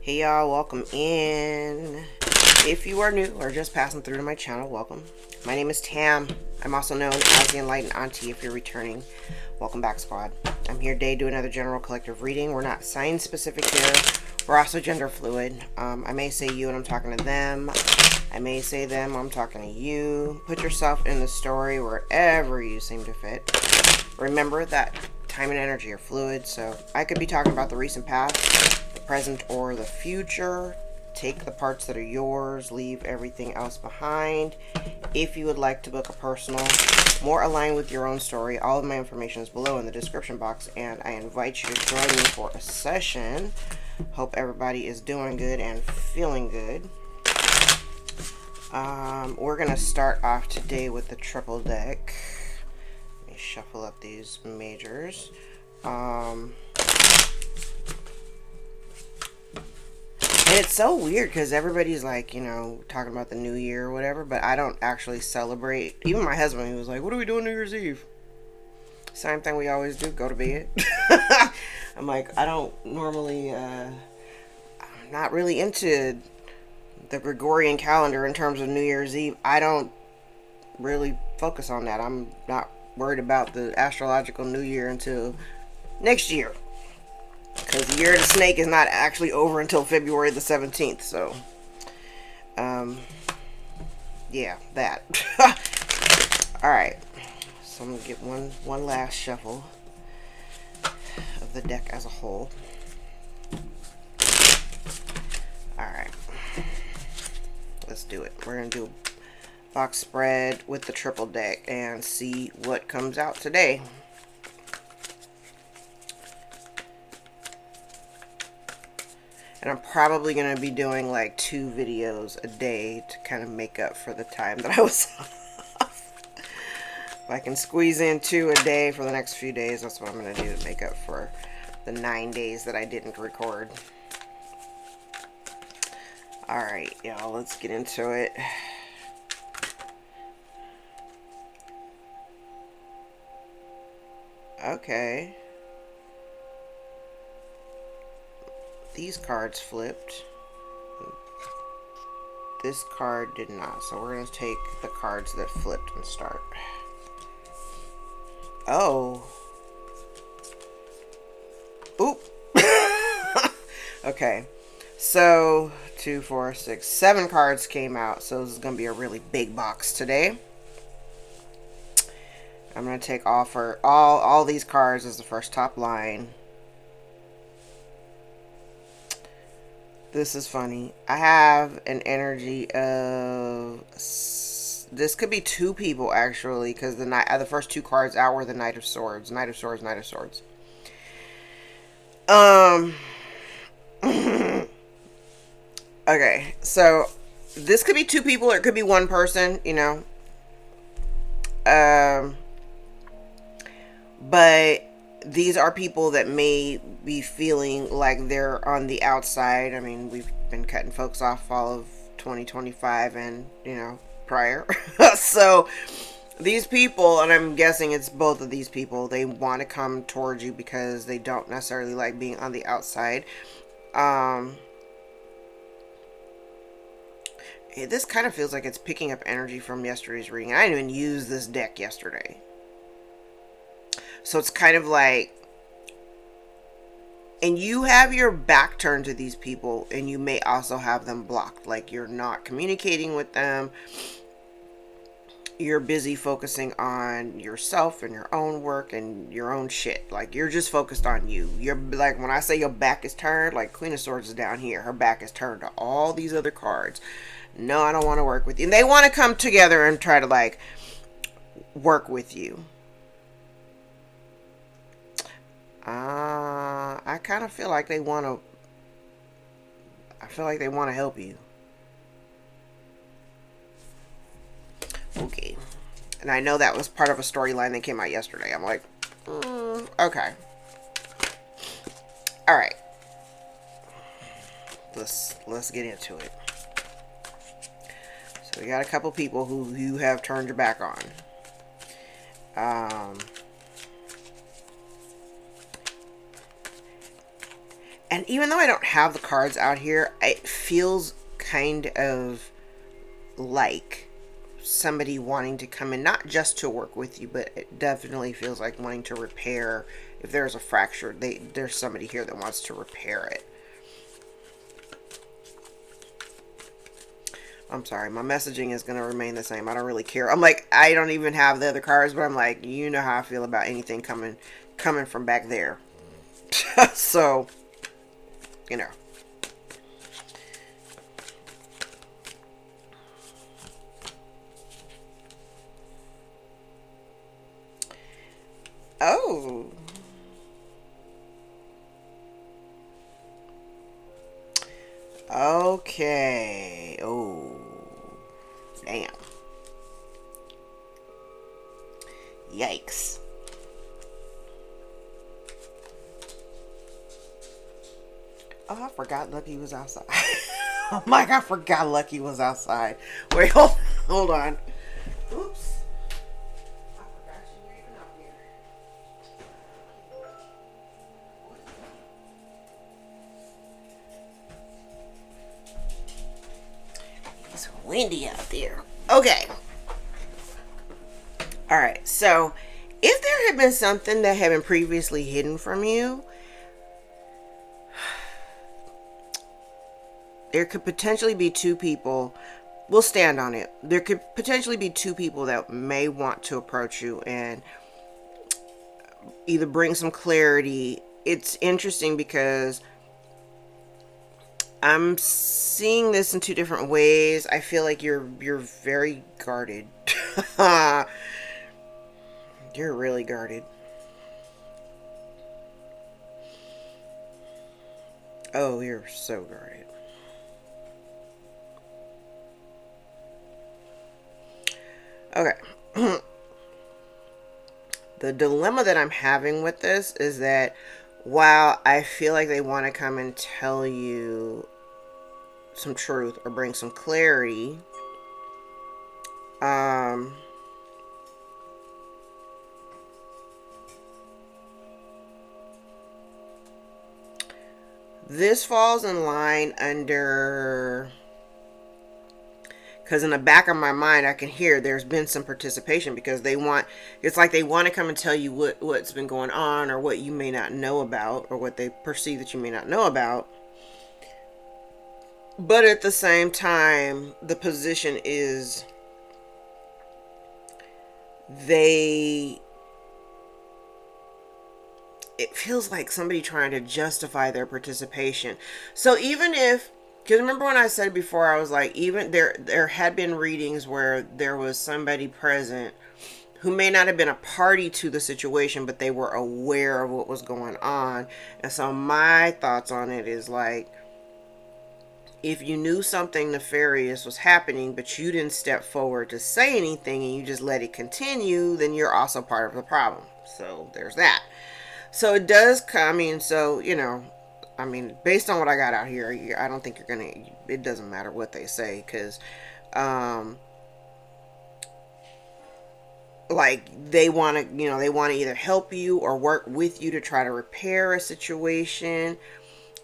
Hey y'all, welcome in. If you are new or just passing through to my channel, welcome. My name is Tam. I'm also known as the Enlightened Auntie if you're returning. Welcome back, squad. I'm here today to do another general collective reading. We're not sign specific here. We're also gender fluid. I may say you and I'm talking to them. I may say them, I'm talking to you. Put yourself in the story wherever you seem to fit. Remember that time and energy are fluid, so I could be talking about the recent past, the present, or the future. Take the parts that are yours, leave everything else behind. If you would like to book a personal, more aligned with your own story, all of my information is below in the description box, and I invite you to join me for a session. Hope everybody is doing good and feeling good. We're going to start off today with the triple deck. Let me shuffle up these majors. And it's so weird because everybody's like, you know, talking about the new year or whatever, but I don't actually celebrate. Even my husband, he was like, what are we doing New Year's Eve? Same thing we always do, go to bed. I'm like, I don't normally, I'm not really into the Gregorian calendar in terms of New Year's Eve. I don't really focus on that. I'm not worried about the astrological new year until next year. Because the year of the snake is not actually over until February the 17th. So, yeah, that. Alright. So I'm going to get one last shuffle of the deck as a whole. Alright. Let's do it. We're going to do a box spread with the triple deck and see what comes out today. And I'm probably going to be doing like 2 videos a day to kind of make up for the time that I was off. If I can squeeze in 2 a day for the next few days, that's what I'm going to do to make up for the 9 days that I didn't record. Alright, y'all, let's get into it. Okay. These cards flipped. This card did not. So we're going to take the cards that flipped and start. Oh. Oop. Okay. So 2, 4, 6, 7 cards came out. So this is going to be a really big box today. I'm going to take all these cards as the first top line. This is funny. I have an energy of, this could be 2 people actually, because the first 2 cards out were the Knight of Swords, Knight of Swords, Knight of Swords. Okay, so this could be 2 people, or it could be 1 person, you know. But these are people that may be feeling like they're on the outside. I mean, we've been cutting folks off all of 2025 and, you know, prior. So these people, and I'm guessing it's both of these people, they want to come towards you because they don't necessarily like being on the outside. This kind of feels like it's picking up energy from yesterday's reading. I didn't even use this deck yesterday. So it's kind of like, and you have your back turned to these people, and you may also have them blocked. Like you're not communicating with them. You're busy focusing on yourself and your own work and your own shit. Like you're just focused on you. You're like, when I say your back is turned, like Queen of Swords is down here. Her back is turned to all these other cards. No, I don't want to work with you. And they want to come together and try to like work with you. I kind of feel like they want to, help you. Okay. And I know that was part of a storyline that came out yesterday. I'm like, okay. All right. Let's get into it. So we got a couple people who you have turned your back on. And even though I don't have the cards out here, it feels kind of like somebody wanting to come in, not just to work with you, but it definitely feels like wanting to repair. If there's a fracture, there's somebody here that wants to repair it. I'm sorry, my messaging is going to remain the same. I don't really care. I'm like, I don't even have the other cards, but I'm like, you know how I feel about anything coming from back there. So, you know. Oh. Okay. Oh. Damn. Yikes. Oh, I forgot Lucky was outside. Oh my God, I forgot Lucky was outside. Wait, hold on. Oops. I forgot you were even up here. It's windy out there. Okay. Alright, so if there had been something that had been previously hidden from you, there could potentially be two people. We'll stand on it. There could potentially be two people that may want to approach you and either bring some clarity. It's interesting because I'm seeing this in two different ways. I feel like you're very guarded. You're really guarded. Oh, you're so guarded. Okay. The dilemma that I'm having with this is that while I feel like they want to come and tell you some truth or bring some clarity, this falls in line under, because in the back of my mind I can hear there's been some participation because it's like they want to come and tell you what's been going on or what you may not know about or what they perceive that you may not know about. But at the same time, the position is it feels like somebody trying to justify their participation. So even if, because remember when I said before, I was like, even there had been readings where there was somebody present who may not have been a party to the situation, but they were aware of what was going on. And so my thoughts on it is like, if you knew something nefarious was happening, but you didn't step forward to say anything and you just let it continue, then you're also part of the problem. So there's that. So it does come, I mean, so, based on what I got out here, I don't think you're going to, it doesn't matter what they say, because, like, they want to either help you or work with you to try to repair a situation.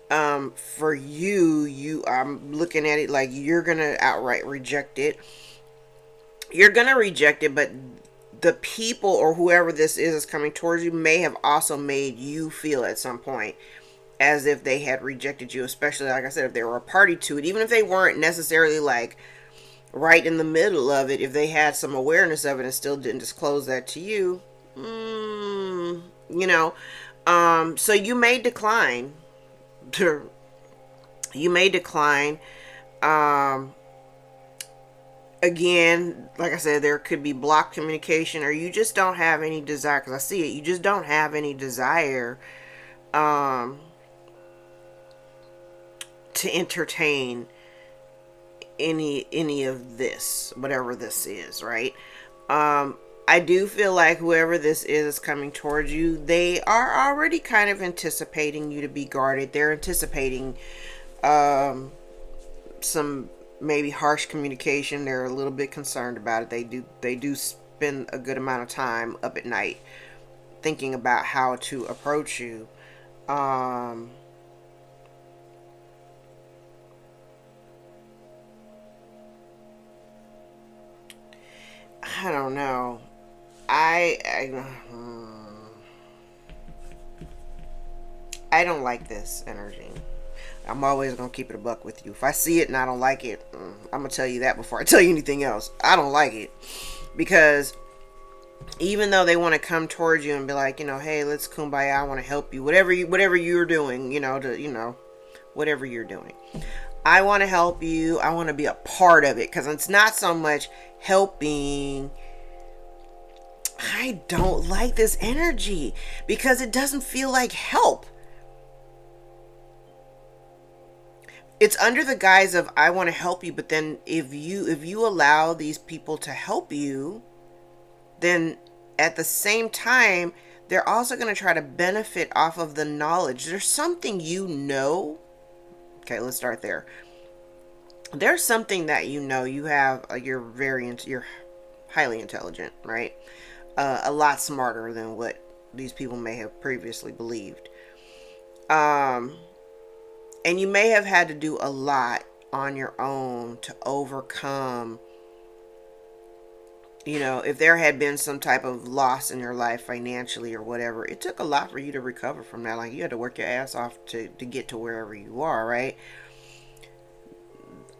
For you, I'm looking at it like you're going to outright reject it. You're going to reject it, but the people or whoever this is coming towards you may have also made you feel at some point as if they had rejected you, especially, like I said, if they were a party to it, even if they weren't necessarily like right in the middle of it, if they had some awareness of it and still didn't disclose that to you, so you may decline. You may decline. Again, like I said, there could be blocked communication, or you just don't have any desire, because I see it, you just don't have any desire to entertain any of this, whatever this is, right? I do feel like whoever this is coming towards you, they are already kind of anticipating you to be guarded. They're anticipating some maybe harsh communication. They're a little bit concerned about it. They do spend a good amount of time up at night thinking about how to approach you. don't know. I don't like this energy. I'm always going to keep it a buck with you. If I see it and I don't like it, I'm going to tell you that before I tell you anything else. I don't like it. Because even though they want to come towards you and be like, hey, let's kumbaya, I want to help you. Whatever you're doing, whatever you're doing. I want to help you. I want to be a part of it. Because it's not so much helping. I don't like this energy. Because it doesn't feel like help. It's under the guise of I want to help you, but then if you allow these people to help you, then at the same time, they're also going to try to benefit off of the knowledge. There's something Okay, let's start there. There's something that you have, you're highly intelligent, right? A lot smarter than what these people may have previously believed. And you may have had to do a lot on your own to overcome, if there had been some type of loss in your life financially or whatever. It took a lot for you to recover from that. Like, you had to work your ass off to get to wherever you are, right?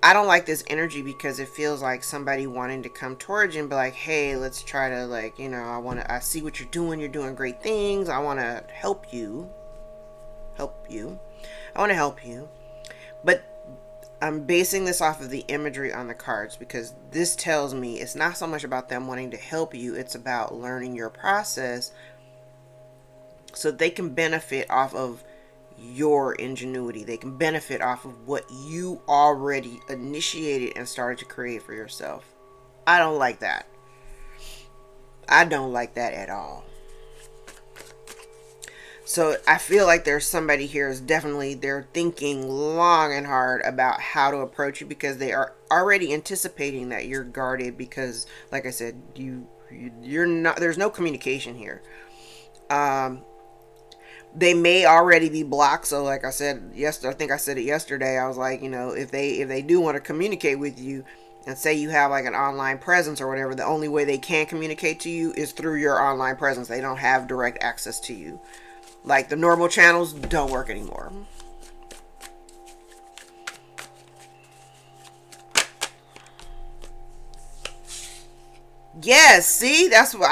I don't like this energy because it feels like somebody wanting to come towards you and be like, hey, let's try to, I see what you're doing great things. I want to help you. I want to help you. But I'm basing this off of the imagery on the cards, because this tells me it's not so much about them wanting to help you. It's about learning your process so they can benefit off of your ingenuity. They can benefit off of what you already initiated and started to create for yourself. I don't like that. I don't like that at all. So I feel like there's somebody here is definitely, they're thinking long and hard about how to approach you, because they are already anticipating that you're guarded, because like I said, you're not, there's no communication here. They may already be blocked. So like I said yesterday, I think I said it yesterday, I was like, if they do want to communicate with you, and say you have like an online presence or whatever, the only way they can communicate to you is through your online presence. They don't have direct access to you. Like, the normal channels don't work anymore. Yes, see? That's what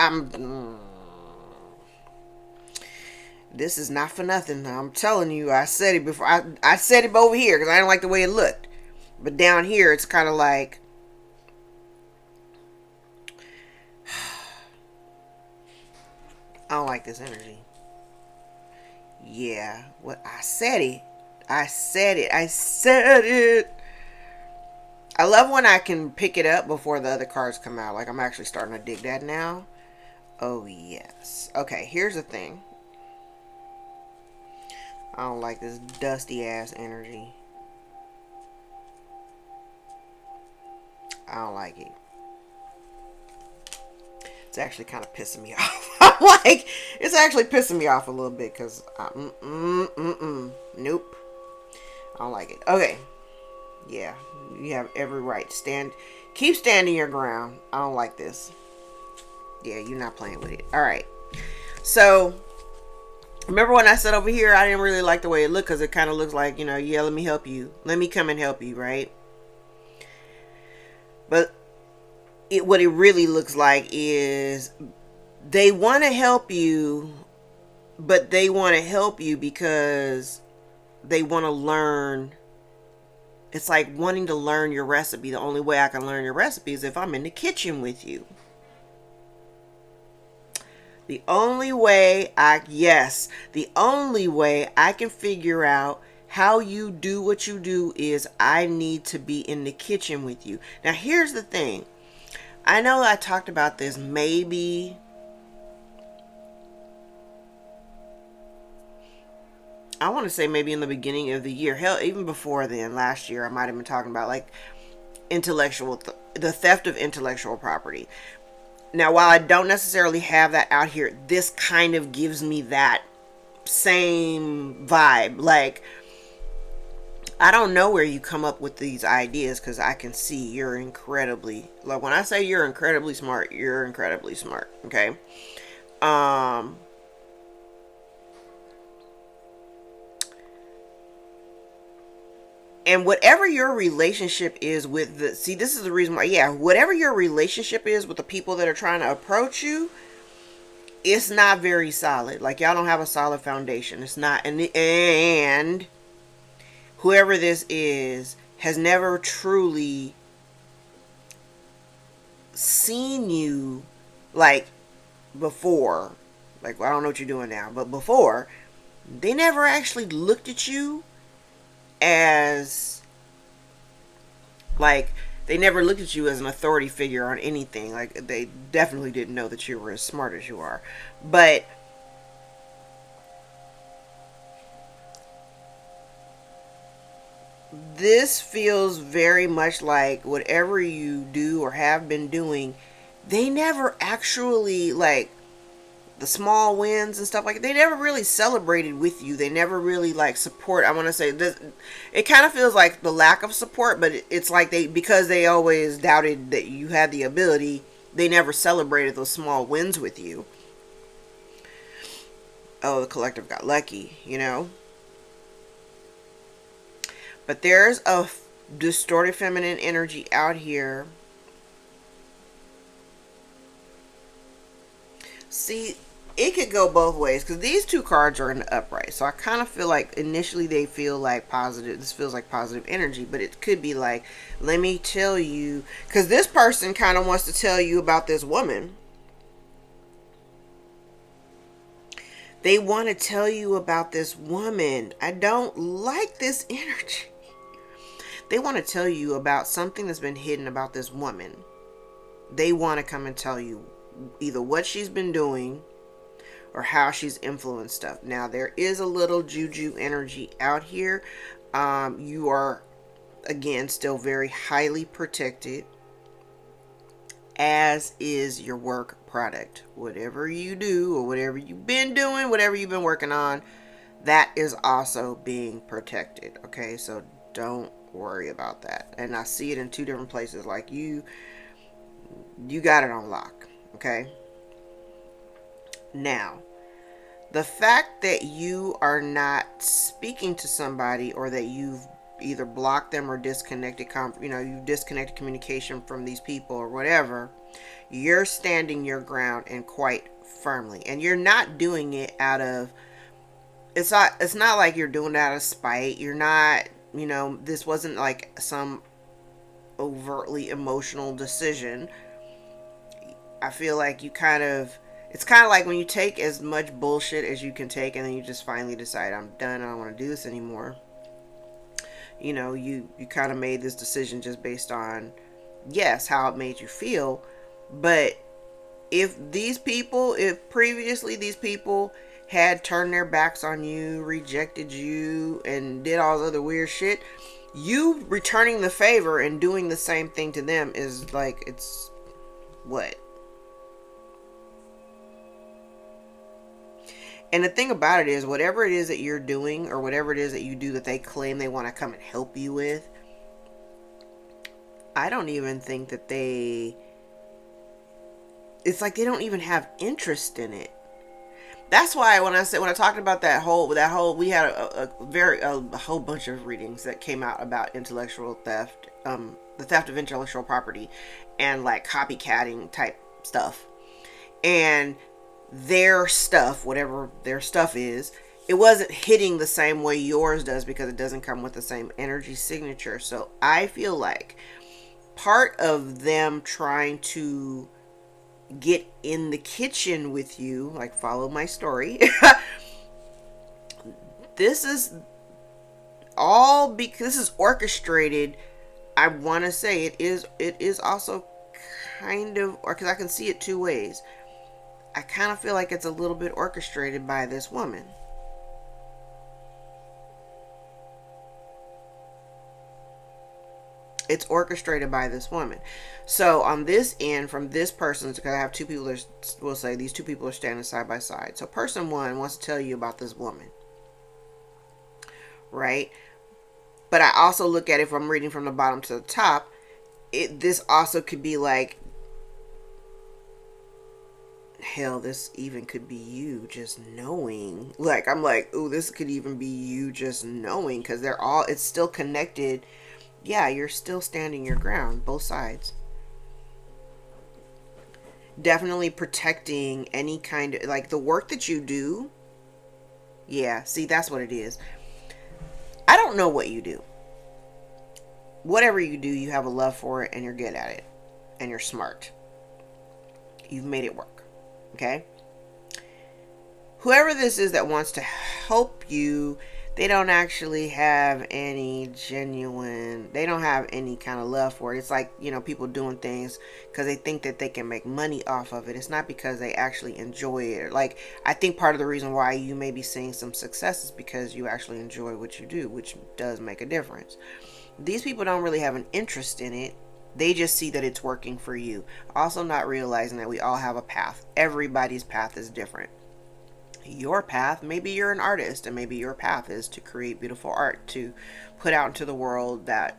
this is not for nothing. I'm telling you, I said it before. I said it over here because I didn't like the way it looked. But down here, it's kind of like... I don't like this energy. Yeah, what I said it. I said it. I love when I can pick it up before the other cards come out. Like, I'm actually starting to dig that now. Oh, yes. Okay, here's the thing. I don't like this dusty ass energy. I don't like it. It's actually kind of pissing me off. I'm like, it's actually pissing me off a little bit, because nope, I don't like it. Okay, yeah, you have every right to keep standing your ground. I don't like this. Yeah, you're not playing with it. All right, so remember when I said over here I didn't really like the way it looked, because it kind of looks like, yeah, let me help you, let me come and help you, right? But what it really looks like is they want to help you, but they want to help you because they want to learn. It's like wanting to learn your recipe. The only way I can learn your recipe is if I'm in the kitchen with you. The only way I can figure out how you do what you do is I need to be in the kitchen with you. Now, here's the thing. I know I talked about this maybe I want to say maybe in the beginning of the year. Hell, even before then, last year, I might have been talking about like the theft of intellectual property. Now, while I don't necessarily have that out here, this kind of gives me that same vibe. Like, I don't know where you come up with these ideas, because I can see you're incredibly, like when I say you're incredibly smart, you're incredibly smart. Okay. Um, and whatever your relationship is with the, see, this is the reason why, yeah, whatever your relationship is with the people that are trying to approach you, it's not very solid. Like, y'all don't have a solid foundation. It's not, and whoever this is has never truly seen you, like, before. Like, I don't know what you're doing now, but before, they never actually looked at you as, like, they never looked at you as an authority figure on anything. Like, they definitely didn't know that you were as smart as you are. But this feels very much like whatever you do or have been doing, they never actually, like, the small wins and stuff like that, they never really celebrated with you. They never really, like, support. I want to say this, it kind of feels like the lack of support, but it's like they, because they always doubted that you had the ability, they never celebrated those small wins with you. Oh, the collective got lucky, you know. But there's a distorted feminine energy out here. See, it could go both ways, because these two cards are in the upright. So I kind of feel like initially they feel like positive. This feels like positive energy, but it could be like, let me tell you, because this person kind of wants to tell you about this woman. They want to tell you about this woman. I don't like this energy. They want to tell you about something that's been hidden about this woman. They want to come and tell you either what she's been doing or how she's influenced stuff. Now, there is a little juju energy out here. You are, again, still very highly protected, as is your work product. Whatever you do or whatever you've been doing, whatever you've been working on, that is also being protected. Okay, so don't worry about that. And I see it in two different places. Like, you got it on lock. Okay. Now, the fact that you are not speaking to somebody, or that you've either blocked them or disconnected, you've disconnected communication from these people or whatever, you're standing your ground, and quite firmly. And you're not doing it out of, it's not like you're doing it out of spite. You're not, this wasn't like some overtly emotional decision. I feel like it's kind of like when you take as much bullshit as you can take, and then you just finally decide, I'm done, I don't want to do this anymore. You kind of made this decision just based on, yes, how it made you feel. But if previously these people had turned their backs on you, rejected you, and did all this other weird shit, you returning the favor and doing the same thing to them is like, it's what? And the thing about it is, whatever it is that you're doing, or whatever it is that you do that they claim they want to come and help you with, I don't even think that it's like they don't even have interest in it. That's why when I talked about that whole, we had a whole bunch of readings that came out about intellectual theft, the theft of intellectual property, and like copycatting type stuff. And their stuff, whatever their stuff is, it wasn't hitting the same way yours does, because it doesn't come with the same energy signature. So I feel like part of them trying to get in the kitchen with you, like, follow my story, this is all because this is orchestrated. I want to say it is also kind of, or because I can see it two ways. I kind of feel like it's a little bit orchestrated by this woman. It's orchestrated by this woman. So on this end, from this person, because I have two people that will say these two people are standing side by side. So person one wants to tell you about this woman, right? But I also look at it, if I'm reading from the bottom to the top, this also could be like, hell, this even could be you just knowing. Like, I'm like, ooh, this could even be you just knowing, because it's still connected. Yeah, you're still standing your ground, both sides. Definitely protecting any kind of, like, the work that you do. Yeah, see, that's what it is. I don't know what you do. Whatever you do, you have a love for it and you're good at it. And you're smart. You've made it work. Okay? Whoever this is that wants to help you, they don't actually have any they don't have any kind of love for it. It's like, people doing things because they think that they can make money off of it. It's not because they actually enjoy it. Like, I think part of the reason why you may be seeing some success is because you actually enjoy what you do, which does make a difference. These people don't really have an interest in it. They just see that it's working for you. Also, not realizing that we all have a path. Everybody's path is different. Your path, maybe you're an artist, and maybe your path is to create beautiful art to put out into the world that,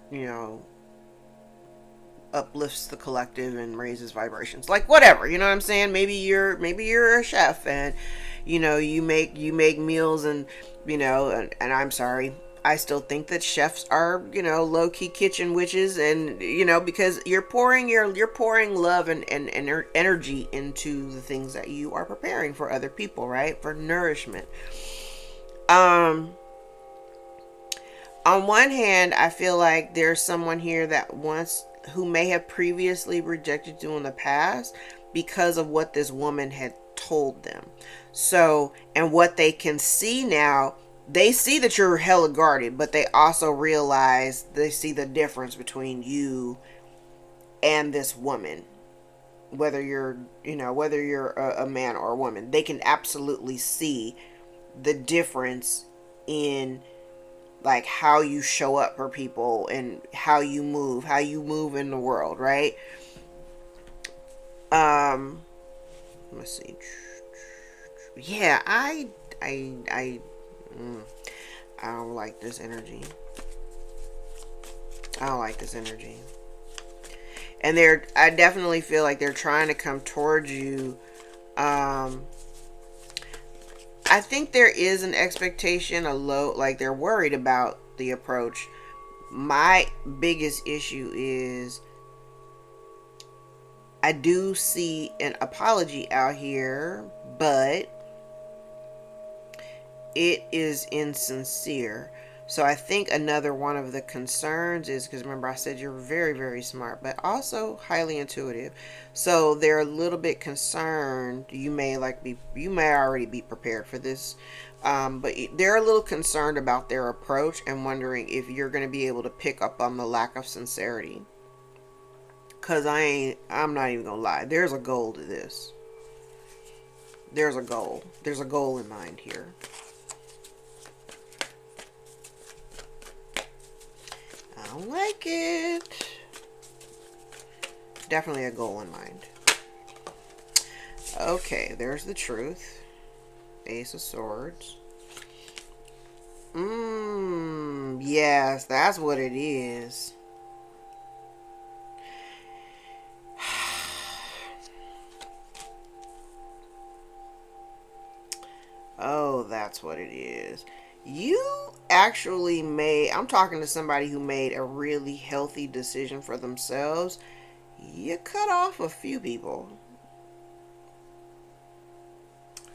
uplifts the collective and raises vibrations. Like, whatever, you know what I'm saying? Maybe you're a chef, and you make meals, and and I'm sorry, I still think that chefs are, low-key kitchen witches, and because you're pouring love and energy into the things that you are preparing for other people, right? For nourishment. On one hand, I feel like there's someone here that who may have previously rejected you in the past because of what this woman had told them. So, and what they can see now, they see that you're hella guarded, but they also realize, they see the difference between you and this woman. Whether you're a man or a woman, they can absolutely see the difference in, like, how you show up for people and how you move in the world, right? Let's see. Yeah, I don't like this energy. And I definitely feel like they're trying to come towards you. I think there is an expectation, like they're worried about the approach. My biggest issue is, I do see an apology out here, but it is insincere. So I think another one of the concerns is, because remember I said you're very, very smart, but also highly intuitive. So they're a little bit concerned. You may already be prepared for this. But they're a little concerned about their approach and wondering if you're going to be able to pick up on the lack of sincerity. Because I'm not even going to lie. There's a goal to this. There's a goal. There's a goal in mind here. I don't like it. Definitely a goal in mind. Okay, there's the truth. Ace of Swords. Yes, that's what it is. Oh, that's what it is. You actually I'm talking to somebody who made a really healthy decision for themselves. You cut off a few people.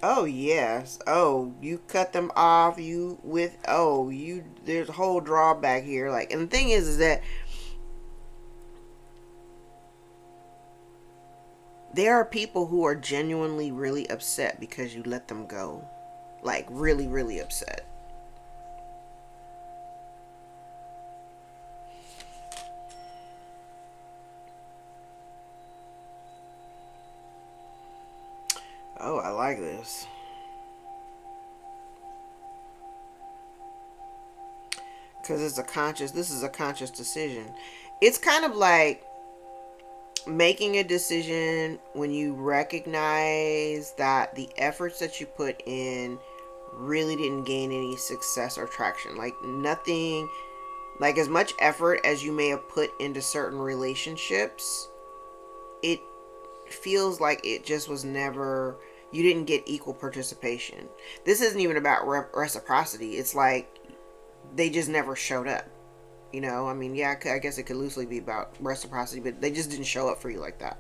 Oh, yes. Oh, you cut them off. There's a whole drawback here. Like, and the thing is that there are people who are genuinely really upset because you let them go. Like, really, really upset. Oh, I like this. Because this is a conscious decision. It's kind of like making a decision when you recognize that the efforts that you put in really didn't gain any success or traction. Like, nothing Like, as much effort as you may have put into certain relationships, it feels like it just was never, you didn't get equal participation. This isn't even about reciprocity. It's like they just never showed up. You know, I mean, yeah, I guess it could loosely be about reciprocity, but they just didn't show up for you like that.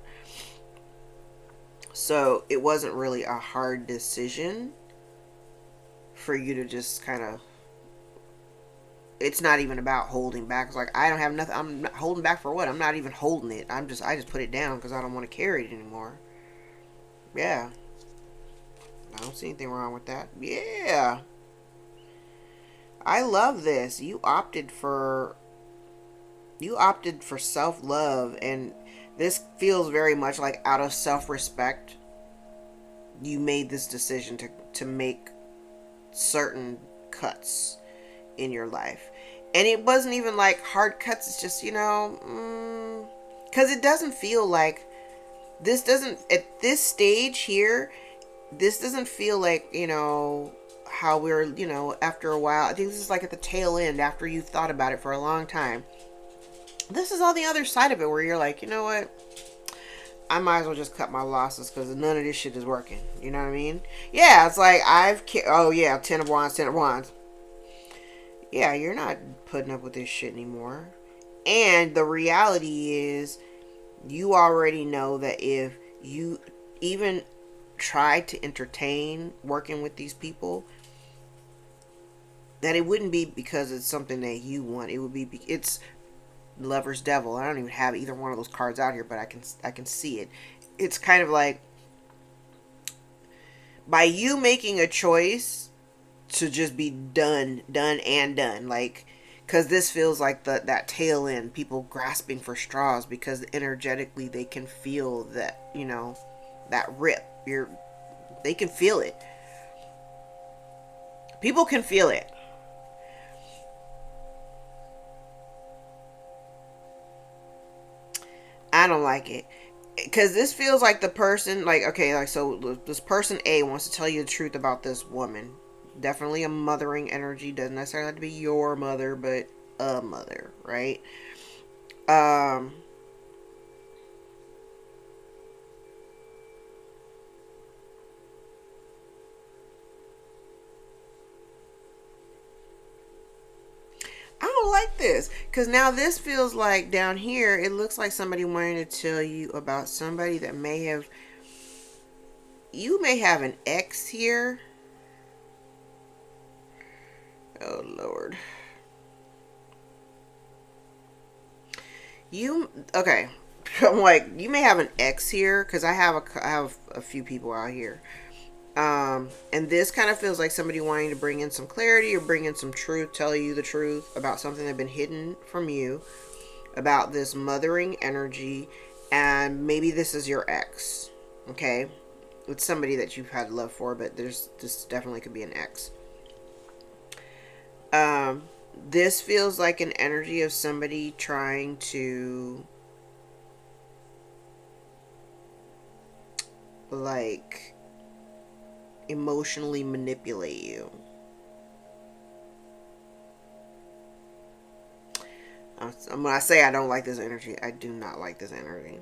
So it wasn't really a hard decision for you to just kind of, it's not even about holding back. It's like, I don't have nothing. I'm not holding back for what? I'm not even holding it. I just put it down because I don't want to carry it anymore. Yeah. I don't see anything wrong with that. Yeah. I love this. You opted for self-love, and this feels very much like out of self-respect. You made this decision to make certain cuts in your life. And it wasn't even like hard cuts. It's just, because it doesn't feel like, this doesn't, at this stage here, this doesn't feel like, how we're, after a while. I think this is like at the tail end after you've thought about it for a long time. This is all the other side of it where you're like, you know what? I might as well just cut my losses because none of this shit is working. You know what I mean? Yeah, it's like oh yeah, 10 of Wands, 10 of Wands. Yeah, you're not putting up with this shit anymore. And the reality is, you already know that if you even try to entertain working with these people, that it wouldn't be because it's something that you want. It would be, it's Lover's Devil. I don't even have either one of those cards out here, but I can see it. It's kind of like, by you making a choice to just be done, like, because this feels like that tail end, people grasping for straws because energetically they can feel that, that rip. They can feel it. People can feel it. I don't like it. Because this feels like the person, like, okay, like, so this person A wants to tell you the truth about this woman. Definitely a mothering energy. Doesn't necessarily have to be your mother, but a mother, right? Um, I don't like this. Because now this feels like down here, it looks like somebody wanting to tell you about somebody that may have, you may have an ex here. Oh, Lord. Okay. I'm like, you may have an ex here, because I have a few people out here. And this kind of feels like somebody wanting to bring in some clarity or bring in some truth, tell you the truth about something that's been hidden from you, about this mothering energy, and maybe this is your ex. Okay, it's somebody that you've had love for, but this definitely could be an ex. Um, this feels like an energy of somebody trying to, like, emotionally manipulate you. When I say I don't like this energy, I do not like this energy,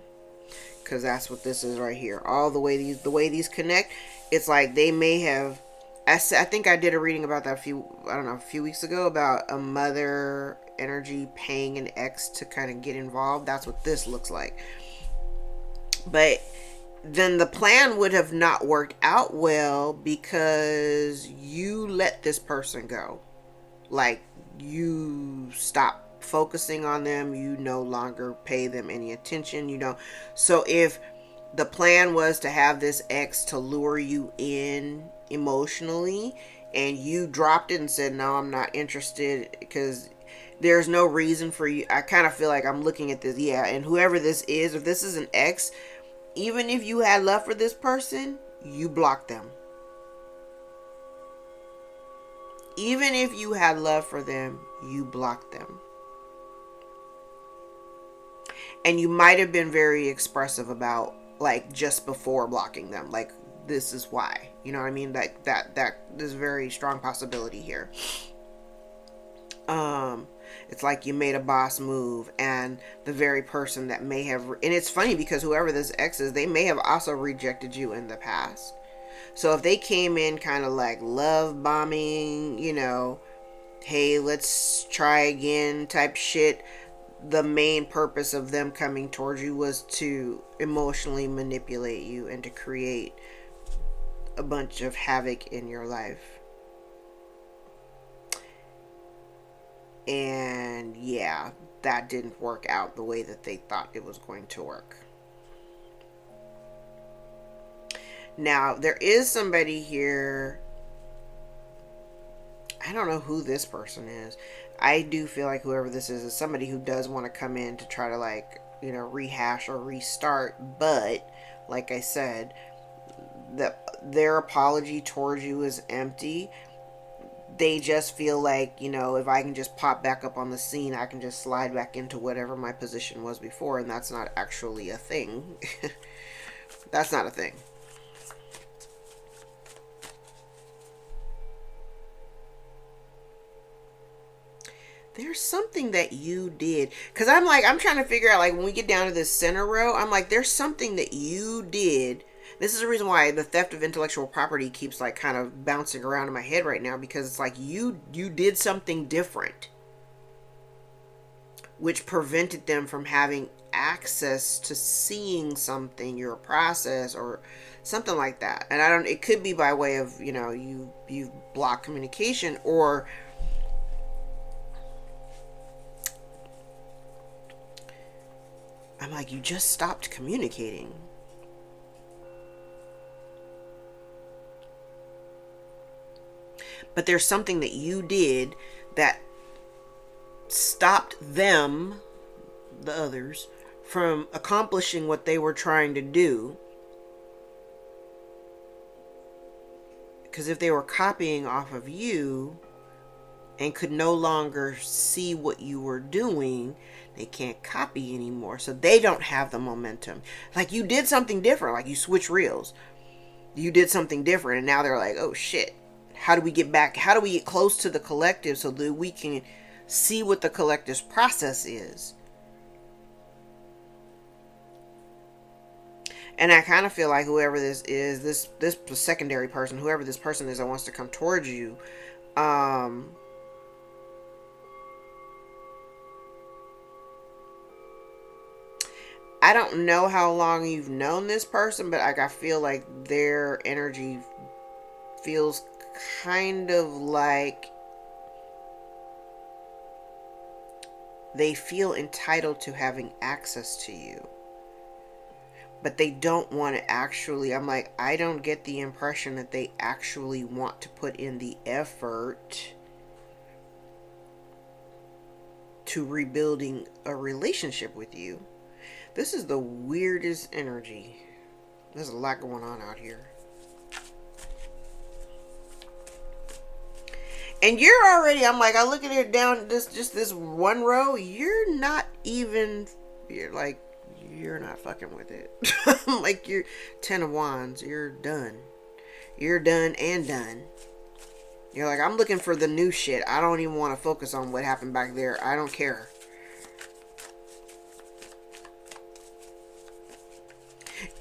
because that's what this is right here. All the way these connect, it's like they may have. I think I did a reading about that a few weeks ago, about a mother energy paying an ex to kind of get involved. That's what this looks like. But then the plan would have not worked out well because you let this person go. Like, you stop focusing on them, you no longer pay them any attention, so if the plan was to have this ex to lure you in emotionally, and you dropped it and said, no, I'm not interested, because there's no reason for you. I kind of feel like I'm looking at this, yeah, and whoever this is, if this is an ex, even if you had love for this person, you blocked them. Even if you had love for them, you blocked them. And you might have been very expressive about, like, just before blocking them, like, this is why. You know what I mean? That there's a very strong possibility here. It's like you made a boss move, and the very person that may have, and it's funny because whoever this ex is, they may have also rejected you in the past. So if they came in kind of like love bombing, hey, let's try again type shit, the main purpose of them coming towards you was to emotionally manipulate you and to create a bunch of havoc in your life. And yeah, that didn't work out the way that they thought it was going to work. Now, there is somebody here. I don't know who this person is. I do feel like whoever this is somebody who does want to come in to try to rehash or restart. But like I said, their apology towards you is empty. They just feel like, if I can just pop back up on the scene, I can just slide back into whatever my position was before. And that's not actually a thing. That's not a thing. There's something that you did. Because I'm trying to figure out, when we get down to this center row, I'm like, there's something that you did. This is the reason why the theft of intellectual property keeps kind of bouncing around in my head right now, because it's like you did something different, which prevented them from having access to seeing something, your process or something like that. And it could be by way of, you've blocked communication, or I'm like, you just stopped communicating. But there's something that you did that stopped them, the others, from accomplishing what they were trying to do. Because if they were copying off of you and could no longer see what you were doing, they can't copy anymore. So they don't have the momentum. Like, you did something different. Like, you switch reels. You did something different. And now they're like, oh shit. How do we get back? How do we get close to the collective so that we can see what the collective's process is? And I kind of feel like whoever this is, this secondary person, whoever this person is that wants to come towards you, I don't know how long you've known this person, but I feel like their energy feels kind of like they feel entitled to having access to you, but they don't want to actually, I don't get the impression that they actually want to put in the effort to rebuilding a relationship with you. This is the weirdest energy. There's a lot going on out here. And you're already, I look at it down this one row, you're not fucking with it. Like, you're 10 of Wands, you're done. You're done and done. You're like, I'm looking for the new shit. I don't even want to focus on what happened back there. I don't care.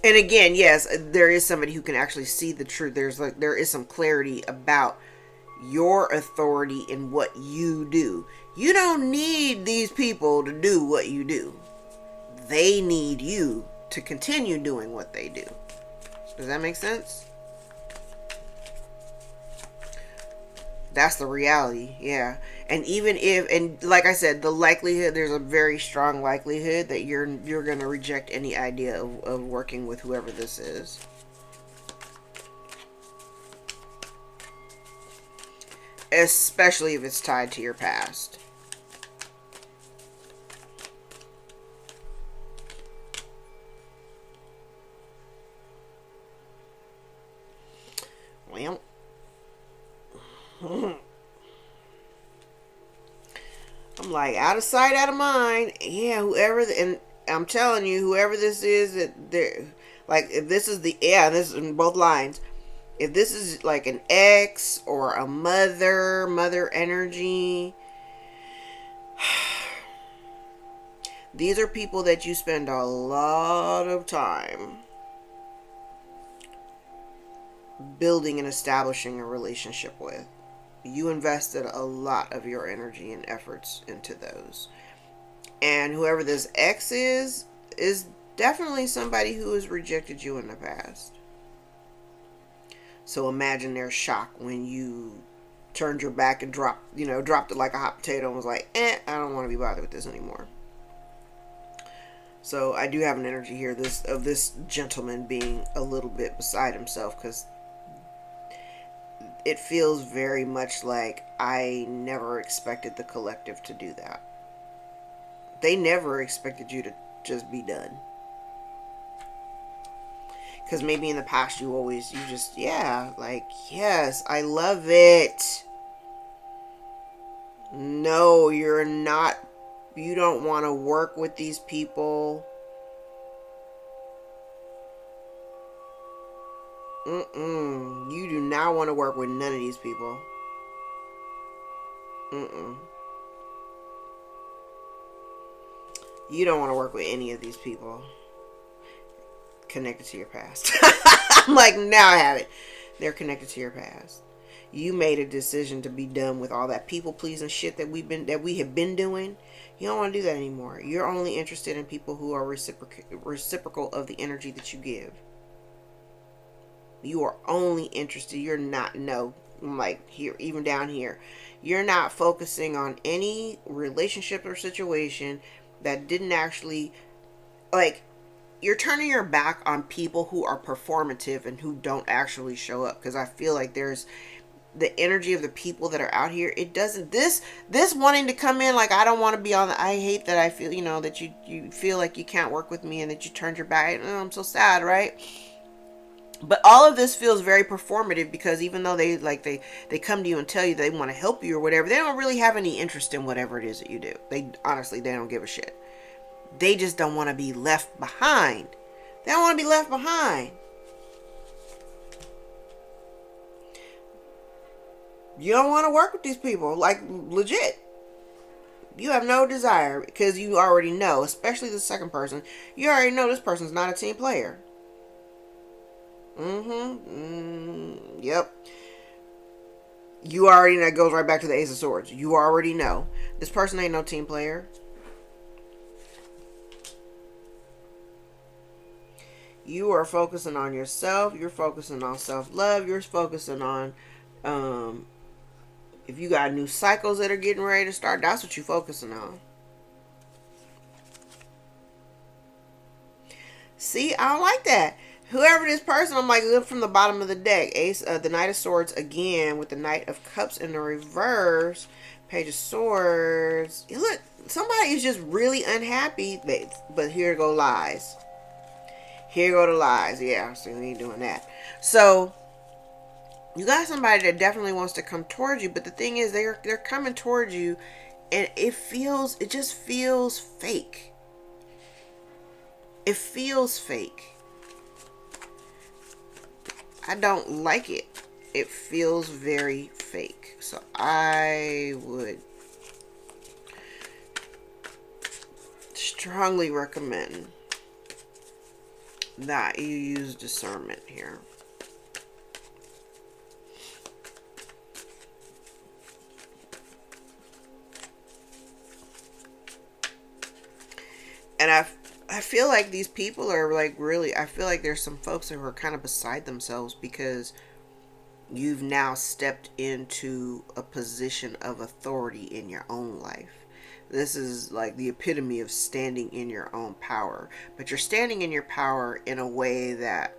And again, yes, there is somebody who can actually see the truth. There is some clarity about your authority in what you do. You don't need these people to do what you do. They need you to continue doing what they do. Does that make sense? That's the reality, yeah. And even if, and like I said, the likelihood, there's a very strong likelihood that you're going to reject any idea of working with whoever this is. Especially if it's tied to your past. Well, I'm like, out of sight, out of mind. Yeah, and I'm telling you, whoever this is, that they're like, if this is this is in both lines. If this is like an ex or a mother energy, These are people that you spend a lot of time building and establishing a relationship with. You invested a lot of your energy and efforts into those. And whoever this ex is definitely somebody who has rejected you in the past. So imagine their shock when you turned your back and dropped it like a hot potato and was like, I don't want to be bothered with this anymore. So I do have an energy here of this gentleman being a little bit beside himself, because it feels very much like I never expected the collective to do that. They never expected you to just be done. Because maybe in the past yes, I love it. No, you're not. You don't want to work with these people. You do not want to work with none of these people. You don't want to work with any of these people connected to your past. I'm like, now I have it. They're connected to your past. You made a decision to be done with all that people pleasing shit that we have been doing. You don't want to do that anymore. You're only interested in people who are reciprocal of the energy that you give. You are only interested. You're not, no, like here, even down here, you're not focusing on any relationship or situation that didn't actually, like, you're turning your back on people who are performative and who don't actually show up. Because I feel like there's the energy of the people that are out here. It doesn't, this wanting to come in like, I don't want to be on the, I hate that I feel, that you feel like you can't work with me and that you turned your back. I'm so sad, right? But all of this feels very performative, because even though they come to you and tell you they want to help you or whatever, they don't really have any interest in whatever it is that you do. They don't give a shit. They just don't want to be left behind. They don't want to be left behind. You don't want to work with these people, like, legit. You have no desire, because you already know, especially the second person, you already know this person's not a team player. Yep. You already know. It goes right back to the Ace of Swords. You already know this person ain't no team player. You are focusing on yourself. You're focusing on self-love. You're focusing on if you got new cycles that are getting ready to start, that's what you're focusing on. See, I don't like that. Whoever this person, I'm like, look from the bottom of the deck. The Knight of Swords again with the Knight of Cups in the reverse. Page of Swords. Look, somebody is just really unhappy. But here go lies. Here go the lies. Yeah, so we ain't doing that. So you got somebody that definitely wants to come towards you, but the thing is, they're coming towards you, and it just feels fake. It feels fake. I don't like it. It feels very fake. So I would strongly recommend that you use discernment here. And I feel like these people are like really, I feel like there's some folks who are kind of beside themselves, because you've now stepped into a position of authority in your own life. This is like the epitome of standing in your own power. But you're standing in your power in a way that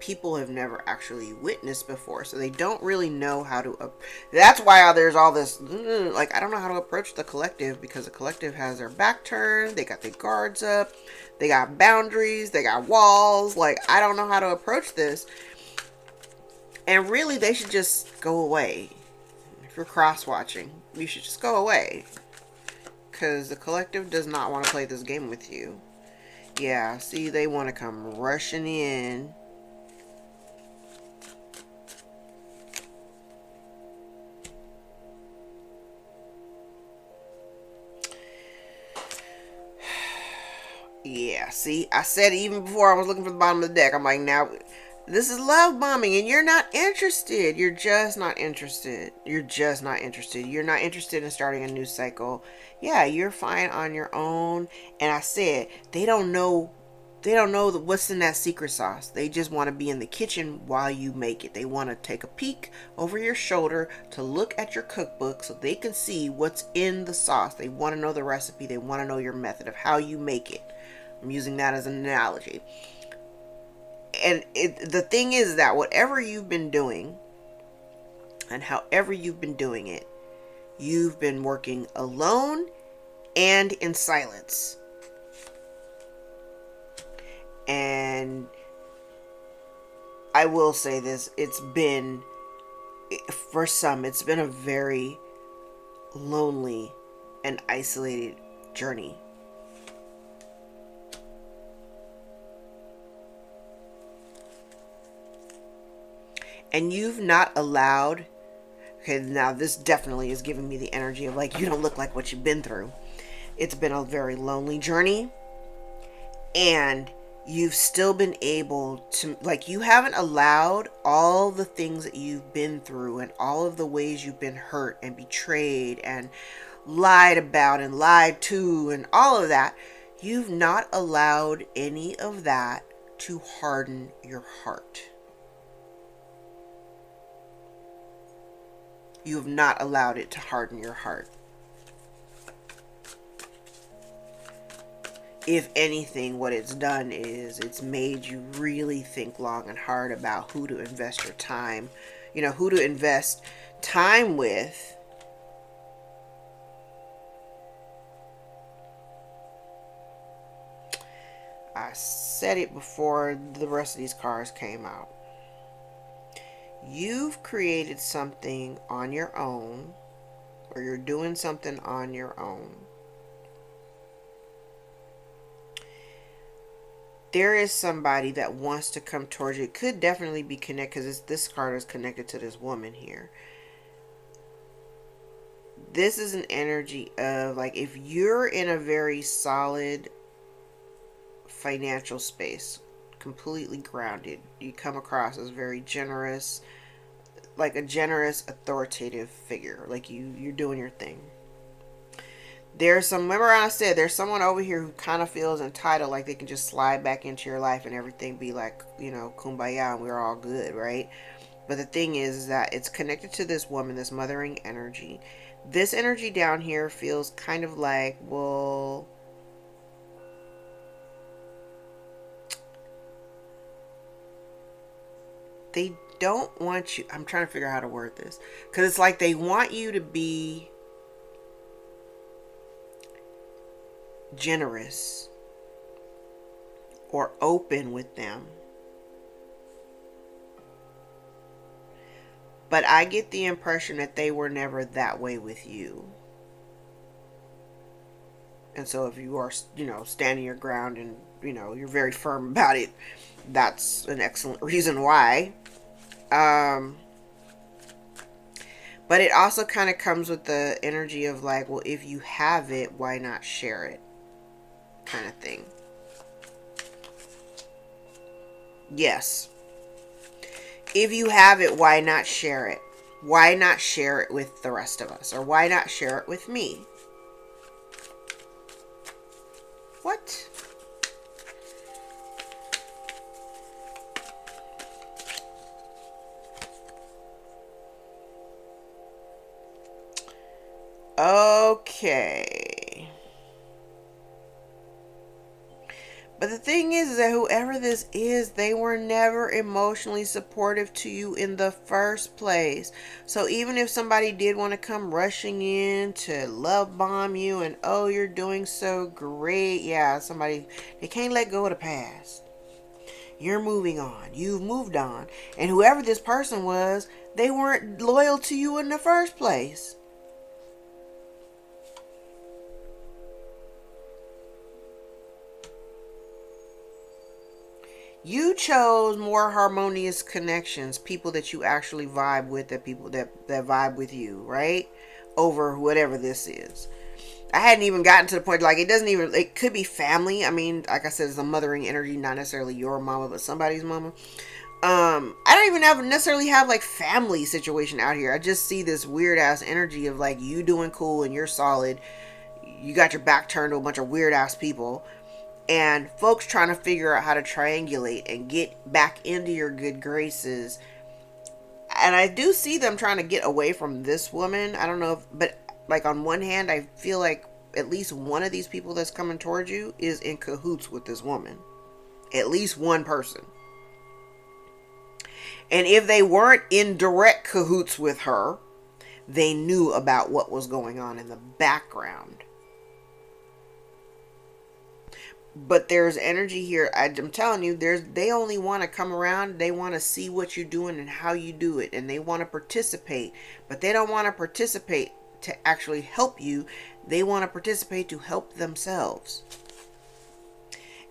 people have never actually witnessed before. So they don't really know how to... That's why there's all this... Like, I don't know how to approach the collective, because the collective has their back turned. They got their guards up. They got boundaries. They got walls. Like, I don't know how to approach this. And really, they should just go away. If you're cross-watching, you should just go away. Because the collective does not want to play this game with you. Yeah, see, they want to come rushing in. Yeah, see, I said it even before I was looking for the bottom of the deck. I'm like, now, this is love bombing, and you're not interested. You're just not interested. You're just not interested. You're not interested in starting a new cycle. Yeah, you're fine on your own. And I said, they don't know. They don't know what's in that secret sauce. They just want to be in the kitchen while you make it. They want to take a peek over your shoulder to look at your cookbook so they can see what's in the sauce. They want to know the recipe. They want to know your method of how you make it. I'm using that as an analogy. And the thing is that whatever you've been doing and however you've been doing it, you've been working alone and in silence. And I will say this, for some, it's been a very lonely and isolated journey. And you've not allowed, okay, now this definitely is giving me the energy of like, you don't look like what you've been through. It's been a very lonely journey. And you've still been able to, like, you haven't allowed all the things that you've been through and all of the ways you've been hurt and betrayed and lied about and lied to and all of that. You've not allowed any of that to harden your heart. You have not allowed it to harden your heart. If anything, what it's done is it's made you really think long and hard about who to invest your time, who to invest time with. I said it before the rest of these cards came out. You've created something on your own, or you're doing something on your own. There is somebody that wants to come towards you. It could definitely be connected, because this card is connected to this woman here. This is an energy of, like, if you're in a very solid financial space, completely grounded, you come across as very generous, like a generous, authoritative figure. Like you're doing your thing. Remember I said, there's someone over here who kind of feels entitled, like they can just slide back into your life and everything be like, kumbaya and we're all good, right? But the thing is that it's connected to this woman, this mothering energy. This energy down here feels kind of like, well, they don't want you. I'm trying to figure out how to word this, because it's like they want you to be generous or open with them. But I get the impression that they were never that way with you. And so if you are, standing your ground and, you're very firm about it, that's an excellent reason why. But it also kind of comes with the energy of like, well, if you have it, why not share it? Kind of thing. Yes. If you have it, why not share it? Why not share it with the rest of us? Or why not share it with me? What? Okay. But the thing is that whoever this is, they were never emotionally supportive to you in the first place. So even if somebody did want to come rushing in to love bomb you and, oh, you're doing so great. Yeah, they can't let go of the past. You're moving on. You've moved on. And whoever this person was, they weren't loyal to you in the first place. You chose more harmonious connections, people that you actually vibe with, that people that vibe with you, right? Over whatever this is. I hadn't even gotten to the point, like, it could be family. I mean, like I said, it's a mothering energy, not necessarily your mama, but somebody's mama. I don't even necessarily have like family situation out here. I just see this weird ass energy of like you doing cool and you're solid. You got your back turned to a bunch of weird ass people, and folks trying to figure out how to triangulate and get back into your good graces. And I do see them trying to get away from this woman. I don't know if, but like on one hand, I feel like at least one of these people that's coming towards you is in cahoots with this woman. At least one person. And if they weren't in direct cahoots with her, they knew about what was going on in the background. But there's energy here. I'm telling you, they only want to come around. They want to see what you're doing and how you do it. And they want to participate. But they don't want to participate to actually help you. They want to participate to help themselves.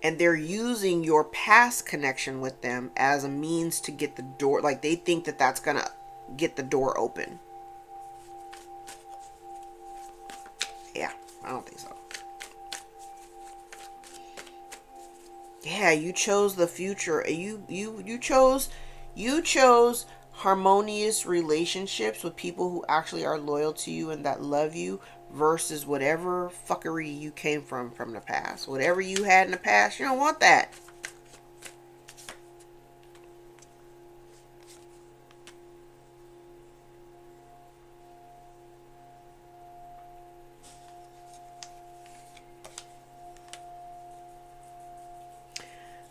And they're using your past connection with them as a means to get the door. Like they think that that's going to get the door open. Yeah, I don't think so. Yeah, you chose the future. You chose harmonious relationships with people who actually are loyal to you and that love you, versus whatever fuckery you came from the past. Whatever you had in the past, you don't want that.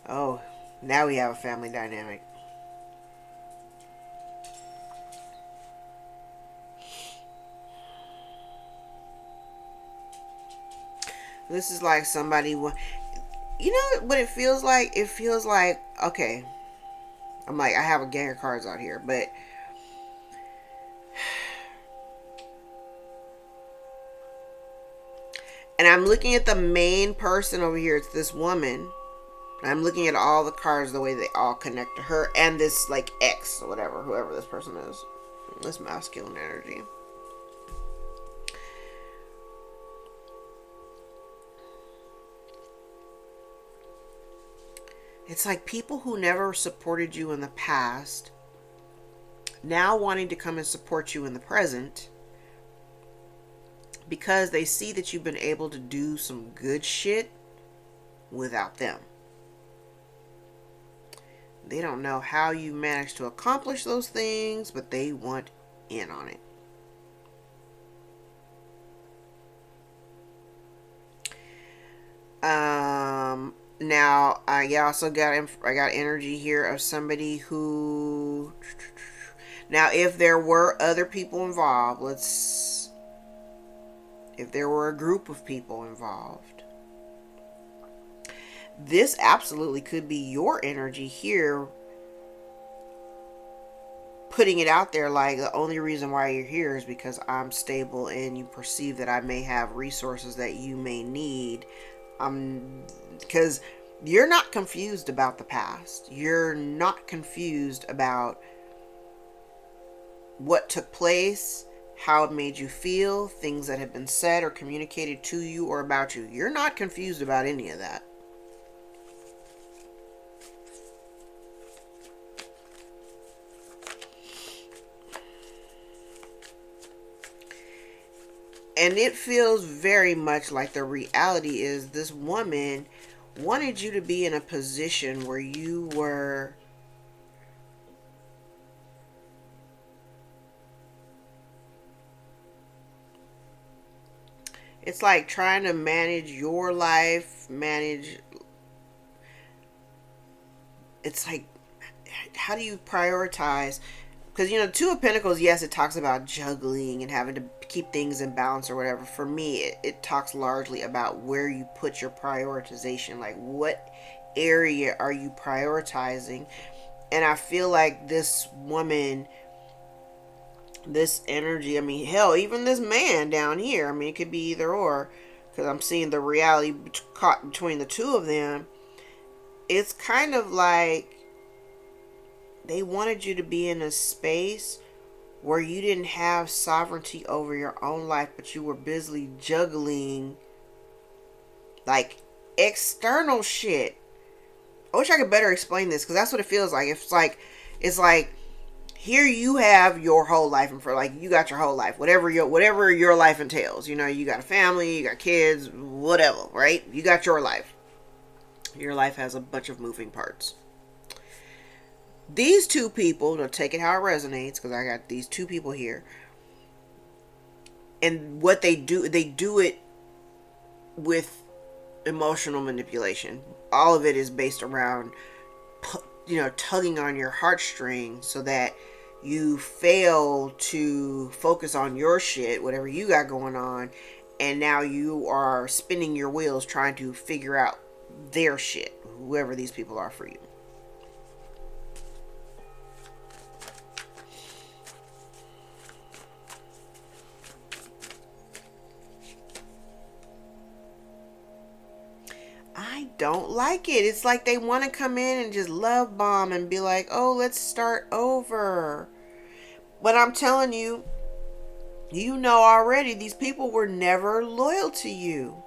Oh, now we have a family dynamic. This is like somebody, you know what it feels like? It feels like, okay, I'm like, I have a gang of cards out here, but and I'm looking at the main person over here. It's this woman. I'm looking at all the cards, the way they all connect to her and this like ex or whatever, whoever this person is. This masculine energy. It's like people who never supported you in the past now wanting to come and support you in the present because they see that you've been able to do some good shit without them. They don't know how you managed to accomplish those things, but they want in on it. Now I also got energy here of somebody who. Now, if there were other people involved, if there were a group of people involved, this absolutely could be your energy here, putting it out there like the only reason why you're here is because I'm stable and you perceive that I may have resources that you may need. Because you're not confused about the past. You're not confused about what took place, how it made you feel, things that have been said or communicated to you or about you. You're not confused about any of that. And it feels very much like the reality is this woman wanted you to be in a position where you were it's like trying to manage your life, it's like, how do you prioritize? Because, Two of Pentacles, yes, it talks about juggling and having to keep things in balance or whatever. For me, it talks largely about where you put your prioritization. Like, what area are you prioritizing? And I feel like this woman, this energy, I mean, hell, even this man down here, I mean, it could be either or. Because I'm seeing the reality caught between the two of them. It's kind of like they wanted you to be in a space where you didn't have sovereignty over your own life, but you were busily juggling like external shit. I wish I could better explain this, because that's what it feels like. It's like here you have your whole life, and for like you got your whole life, whatever your life entails. You know, you got a family, you got kids, whatever, right? You got your life. Your life has a bunch of moving parts. These two people, now take it how it resonates, because I got these two people here, and what they do it with emotional manipulation. All of it is based around, tugging on your heartstrings so that you fail to focus on your shit, whatever you got going on, and now you are spinning your wheels trying to figure out their shit, whoever these people are for you. I don't like it. It's like they want to come in and just love bomb and be like, oh, let's start over. But I'm telling you, you know already, these people were never loyal to you.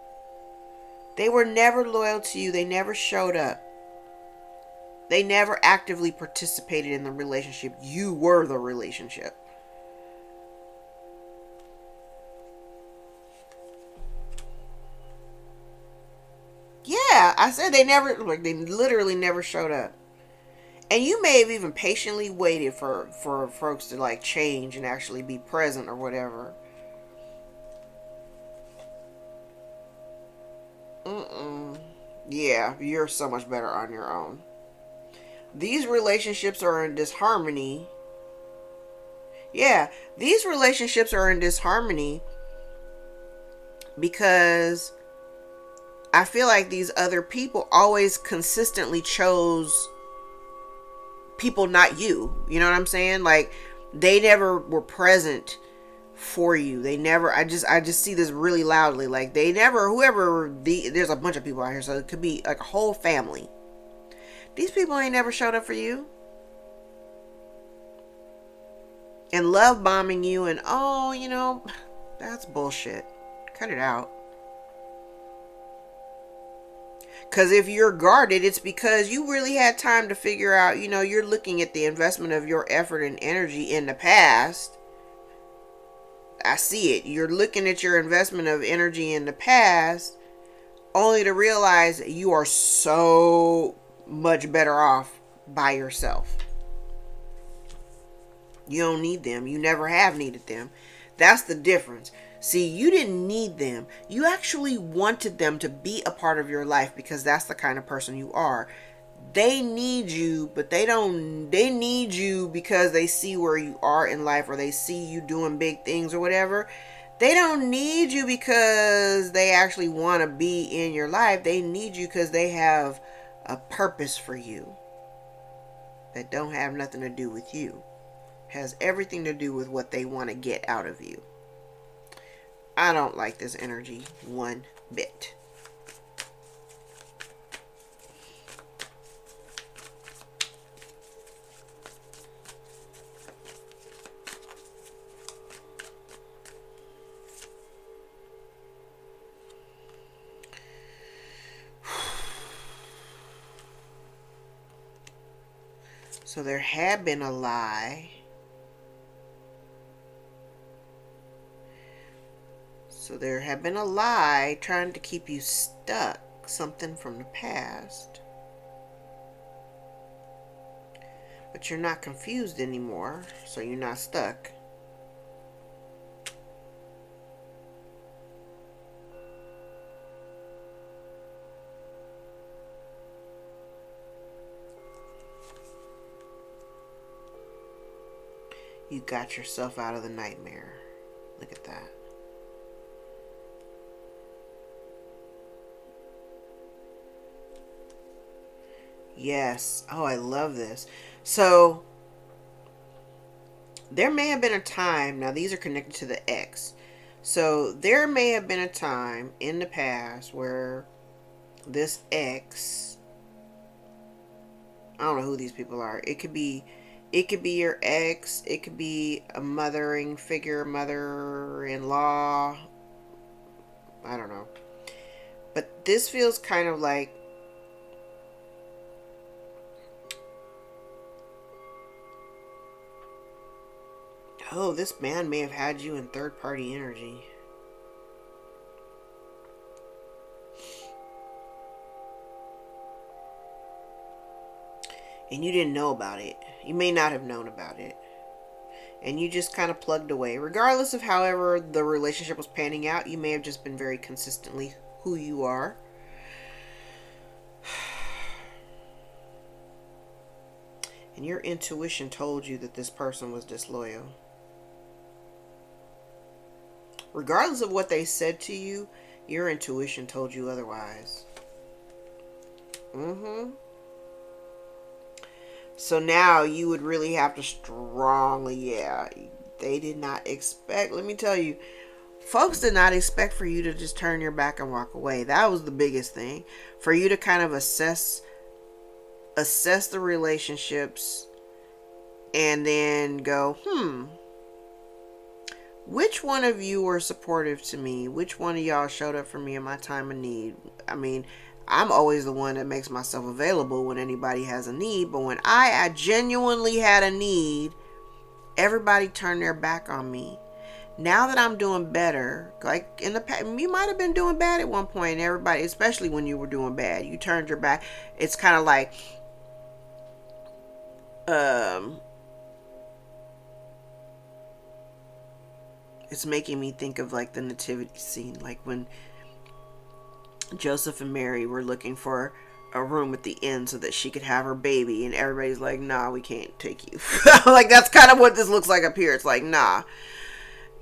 They were never loyal to you. They never showed up. They never actively participated in the relationship. You were the relationship. Yeah, I said they literally never showed up. And you may have even patiently waited for folks to like change and actually be present or whatever. Yeah, you're so much better on your own. These relationships are in disharmony. Yeah, these relationships are in disharmony because I feel like these other people always consistently chose people, not you. You know what I'm saying? Like, they never were present for you. They never, I just see this really loudly. Like, they never, there's a bunch of people out here, so it could be like a whole family. These people ain't never showed up for you. And love bombing you, and that's bullshit. Cut it out. Because if you're guarded, it's because you really had time to figure out, you're looking at the investment of your effort and energy in the past. I see it. You're looking at your investment of energy in the past, only to realize that you are so much better off by yourself. You don't need them. You never have needed them. That's the difference. See, you didn't need them. You actually wanted them to be a part of your life because that's the kind of person you are. They need you, but they need you because they see where you are in life, or they see you doing big things or whatever. They don't need you because they actually want to be in your life. They need you because they have a purpose for you that don't have nothing to do with you. Has everything to do with what they want to get out of you. I don't like this energy one bit. So there had been a lie. So there had been a lie trying to keep you stuck, something from the past. But you're not confused anymore, so you're not stuck. You got yourself out of the nightmare. Look at that. Yes. Oh, I love this. So, there may have been a time, now these are connected to the ex. So, there may have been a time in the past where this ex, I don't know who these people are. It could be It could be your ex. It could be a mothering figure, mother-in-law. I don't know. But this feels kind of like, oh, this man may have had you in third-party energy. And you didn't know about it. You may not have known about it. And you just kind of plugged away. Regardless of however the relationship was panning out, you may have just been very consistently who you are. And your intuition told you that this person was disloyal. Regardless of what they said to you, your intuition told you otherwise. So now you would really have to strongly, they did not expect, let me tell you, folks did not expect for you to just turn your back and walk away. That was the biggest thing. For you to kind of assess the relationships and then go, which one of you were supportive to me? Which one of y'all showed up for me in my time of need? I mean, I'm always the one that makes myself available when anybody has a need. But when I genuinely had a need, everybody turned their back on me. Now that I'm doing better, like in the past, you might have been doing bad at one point, and everybody, especially when you were doing bad, you turned your back. It's kind of like, it's making me think of like the nativity scene, like when Joseph and Mary were looking for a room at the inn so that she could have her baby, and everybody's like, nah, we can't take you. Like, that's kind of what this looks like up here. It's like, nah,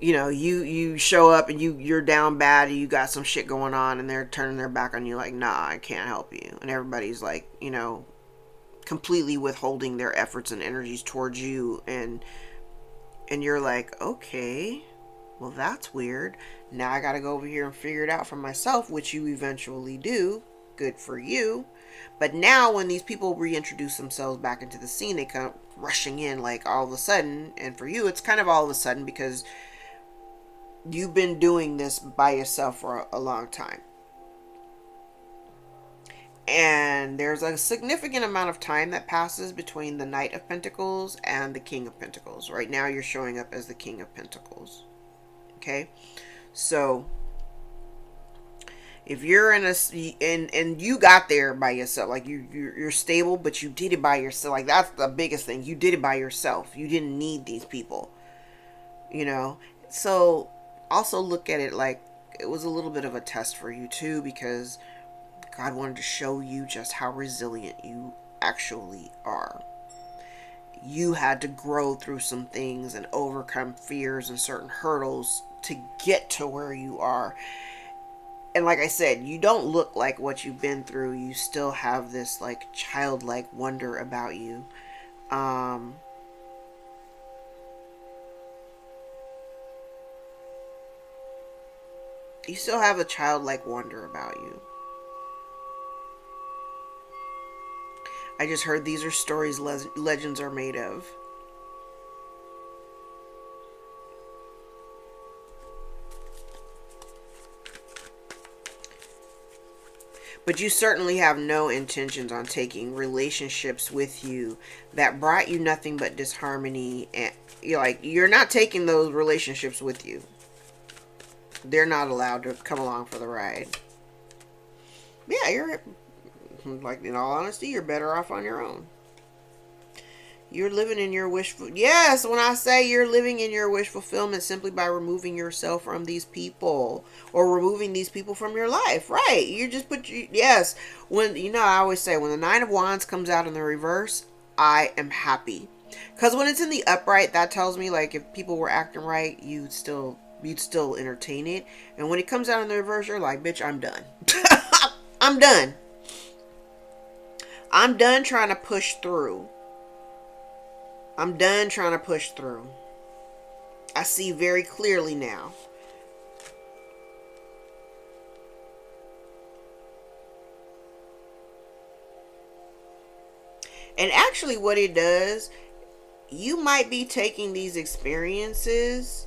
you show up and you're down bad and you got some shit going on, and they're turning their back on you like, nah, I can't help you. And everybody's like, completely withholding their efforts and energies towards you, and you're like, okay, well, that's weird. Now I gotta go over here and figure it out for myself, which you eventually do. Good for you. But now when these people reintroduce themselves back into the scene, they come rushing in like all of a sudden. And for you, it's kind of all of a sudden because you've been doing this by yourself for a long time. And there's a significant amount of time that passes between the Knight of Pentacles and the King of Pentacles. Right now you're showing up as the King of Pentacles. Okay, so if you're in and you got there by yourself, like you're stable, but you did it by yourself. Like, that's the biggest thing. You did it by yourself. You didn't need these people, So also look at it like it was a little bit of a test for you too, because God wanted to show you just how resilient you actually are. You had to grow through some things and overcome fears and certain hurdles to get to where you are. And like I said, you don't look like what you've been through. You still have this like childlike wonder about you. You still have a childlike wonder about you. I just heard these are stories legends are made of. But you certainly have no intentions on taking relationships with you that brought you nothing but disharmony. And you're not taking those relationships with you. They're not allowed to come along for the ride. Yeah, you're like, in all honesty, you're better off on your own. You're living in your wish. Yes, when I say you're living in your wish fulfillment simply by removing yourself from these people or removing these people from your life. Right. You just yes. When, I always say when the Nine of Wands comes out in the reverse, I am happy. Because when it's in the upright, that tells me like if people were acting right, you'd still entertain it. And when it comes out in the reverse, you're like, bitch, I'm done. I'm done. I'm done trying to push through. I'm done trying to push through. I see very clearly now. And actually what it does, you might be taking these experiences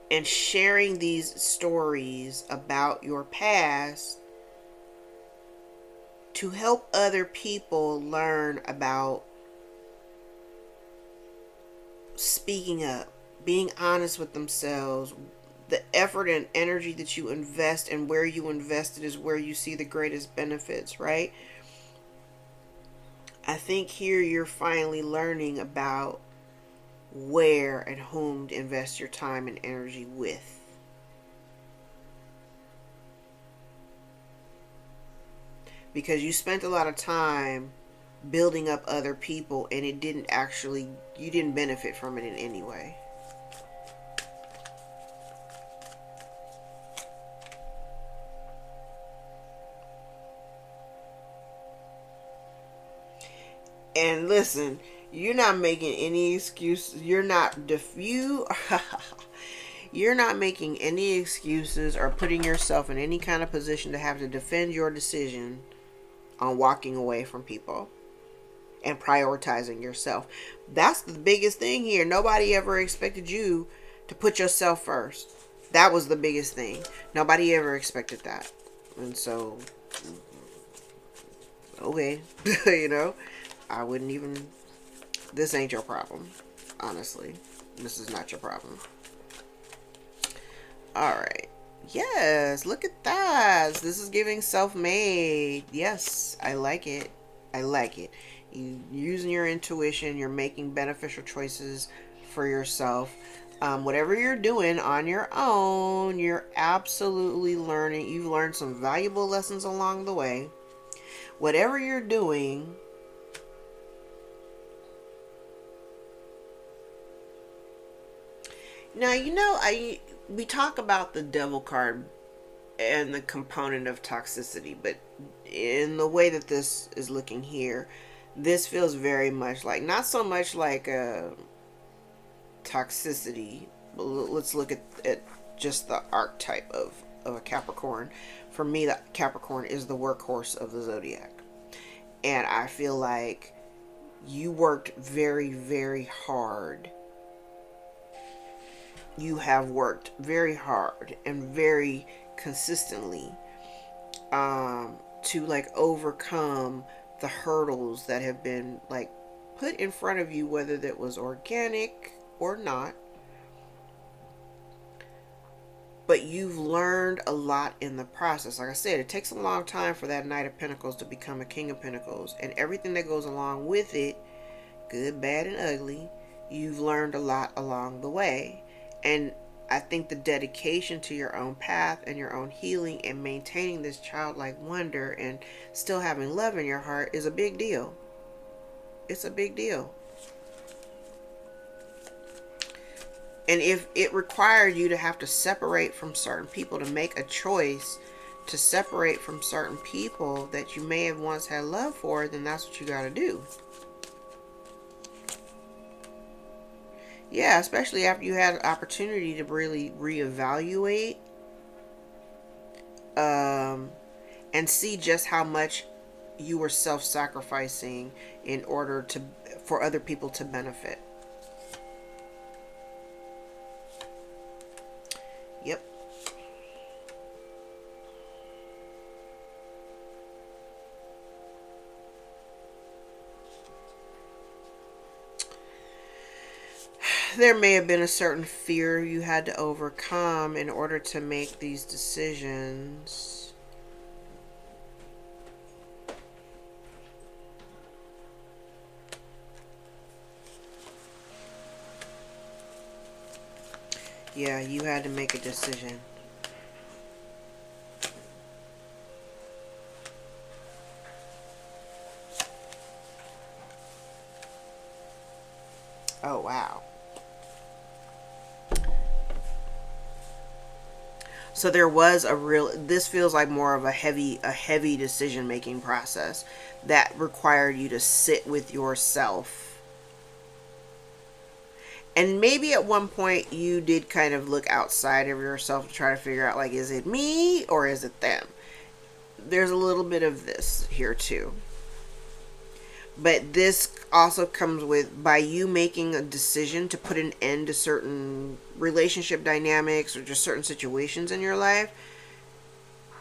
and sharing these stories about your past to help other people learn about speaking up, being honest with themselves. The effort and energy that you invest and where you invest it is where you see the greatest benefits, right? I think here you're finally learning about where and whom to invest your time and energy with. Because you spent a lot of time building up other people and it didn't actually, you didn't benefit from it in any way. And listen, you're not making any excuses. You're not you're not making any excuses or putting yourself in any kind of position to have to defend your decision on walking away from people and prioritizing yourself. That's the biggest thing here. Nobody ever expected you to put yourself first. That was the biggest thing. Nobody ever expected that. And so, okay, you know, I wouldn't even, this ain't your problem. Honestly, this is not your problem. All right. Yes, look at that. This is giving self-made. Yes, I like it. I like it. You using your intuition, you're making beneficial choices for yourself. Whatever you're doing on your own, you're absolutely learning. You've learned some valuable lessons along the way. Whatever you're doing, now, you know, we talk about the devil card and the component of toxicity, but in the way that this is looking here, this feels very much like, not so much like a toxicity, but let's look at just the archetype of a Capricorn. For me, the Capricorn is the workhorse of the zodiac, and I feel like you worked very, very hard. You have worked very hard and very consistently to like overcome the hurdles that have been like put in front of you, whether that was organic or not. But you've learned a lot in the process. Like I said, it takes a long time for that Knight of Pentacles to become a King of Pentacles, and everything that goes along with it, good, bad, and ugly. You've learned a lot along the way. And I think the dedication to your own path and your own healing and maintaining this childlike wonder and still having love in your heart is a big deal. It's a big deal. And if it required you to have to separate from certain people, to make a choice to separate from certain people that you may have once had love for, then that's what you got to do. Yeah, especially after you had an opportunity to really reevaluate and see just how much you were self-sacrificing in order for other people to benefit. Yep. There may have been a certain fear you had to overcome in order to make these decisions. Yeah, you had to make a decision. Oh, wow. So there was this feels like more of a heavy decision-making process that required you to sit with yourself. And maybe at one point you did kind of look outside of yourself to try to figure out, like, is it me or is it them? There's a little bit of this here too. But this also comes with, by you making a decision to put an end to certain relationship dynamics or just certain situations in your life,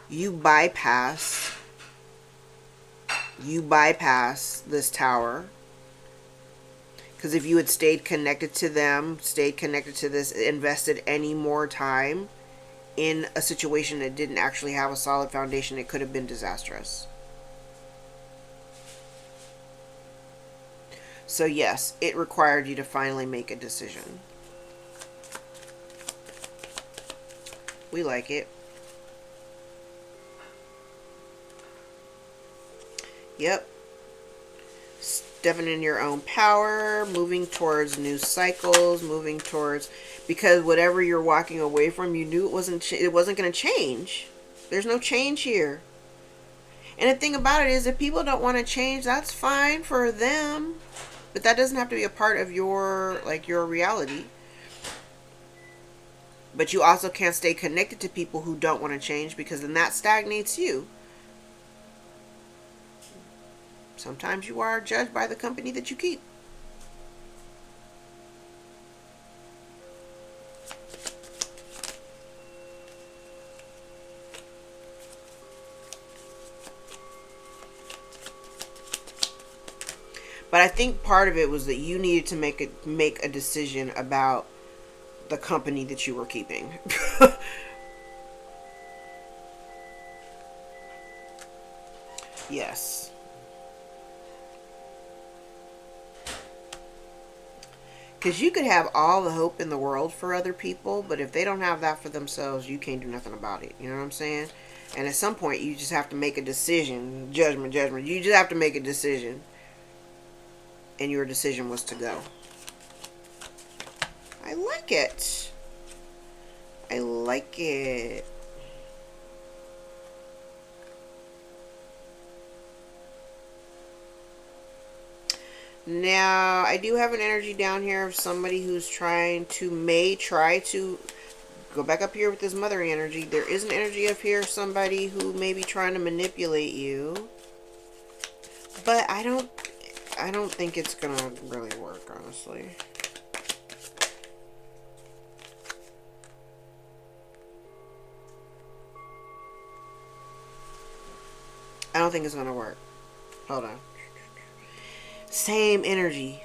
you bypass this tower. Because if you had stayed connected to them, stayed connected to this, invested any more time in a situation that didn't actually have a solid foundation, it could have been disastrous. So yes, it required you to finally make a decision. We like it. Yep. Stepping in your own power, moving towards new cycles, moving towards, because whatever you're walking away from, you knew it wasn't going to change. There's no change here. And the thing about it is, if people don't want to change, that's fine for them, but that doesn't have to be a part of your reality. But you also can't stay connected to people who don't want to change, because then that stagnates you. Sometimes you are judged by the company that you keep. But I think part of it was that you needed to make a decision about the company that you were keeping. Yes. Because you could have all the hope in the world for other people, but if they don't have that for themselves, you can't do nothing about it. You know what I'm saying? And at some point, you just have to make a decision. Judgment. You just have to make a decision. And your decision was to go. I like it. I like it. Now, I do have an energy down here of somebody who's may try to go back up here with this mothering energy. There is an energy up here of somebody who may be trying to manipulate you. But I don't think it's gonna really work, honestly. I don't think it's gonna work. Hold on. Same energy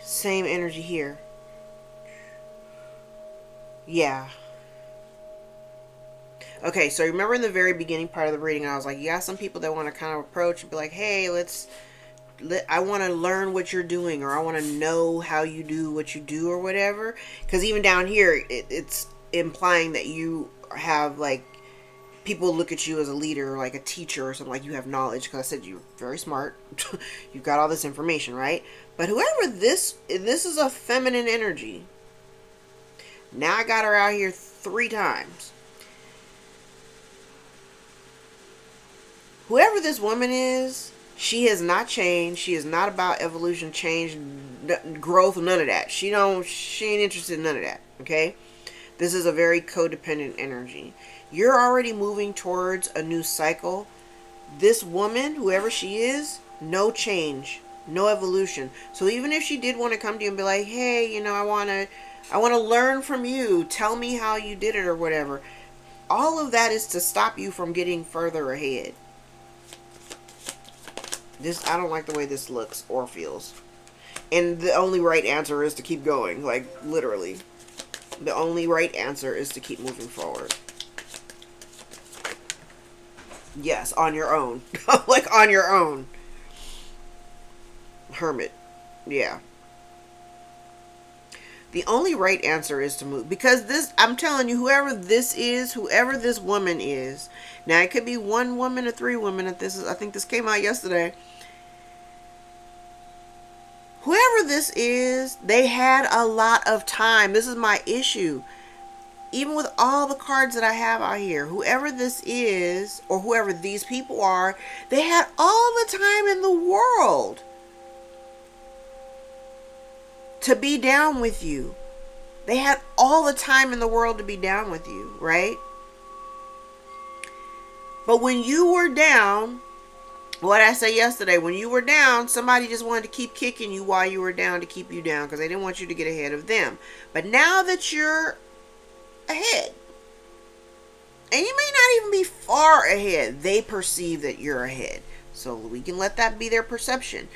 here. Yeah. Okay, so remember in the very beginning part of the reading, I was like, you got some people that want to kind of approach and be like, hey, I want to learn what you're doing, or I want to know how you do what you do, or whatever. Because even down here, it's implying that you have, like, people look at you as a leader, like a teacher or something, like you have knowledge, because I said you're very smart. You've got all this information, right? But whoever this is a feminine energy. Now I got her out here 3 times. Whoever this woman is, she has not changed. She is not about evolution, change, growth, none of that. She ain't interested in none of that, okay? This is a very codependent energy. You're already moving towards a new cycle. This woman, whoever she is, no change, no evolution. So even if she did want to come to you and be like, hey, I want to learn from you. Tell me how you did it or whatever. All of that is to stop you from getting further ahead. I don't like the way this looks or feels. And the only right answer is to keep going. Like, literally. The only right answer is to keep moving forward. Yes, on your own. Like, on your own. Hermit. Yeah. The only right answer is to move. Because I'm telling you, whoever this woman is. Now, it could be 1 woman or 3 women. I think this came out yesterday. Whoever this is, they had a lot of time. This is my issue. Even with all the cards that I have out here, whoever this is, or whoever these people are, they had all the time in the world to be down with you. They had all the time in the world to be down with you, right? But when you were down, what I said yesterday, when you were down, somebody just wanted to keep kicking you while you were down to keep you down because they didn't want you to get ahead of them. But now that you're ahead, and you may not even be far ahead, they perceive that you're ahead. So we can let that be their perception.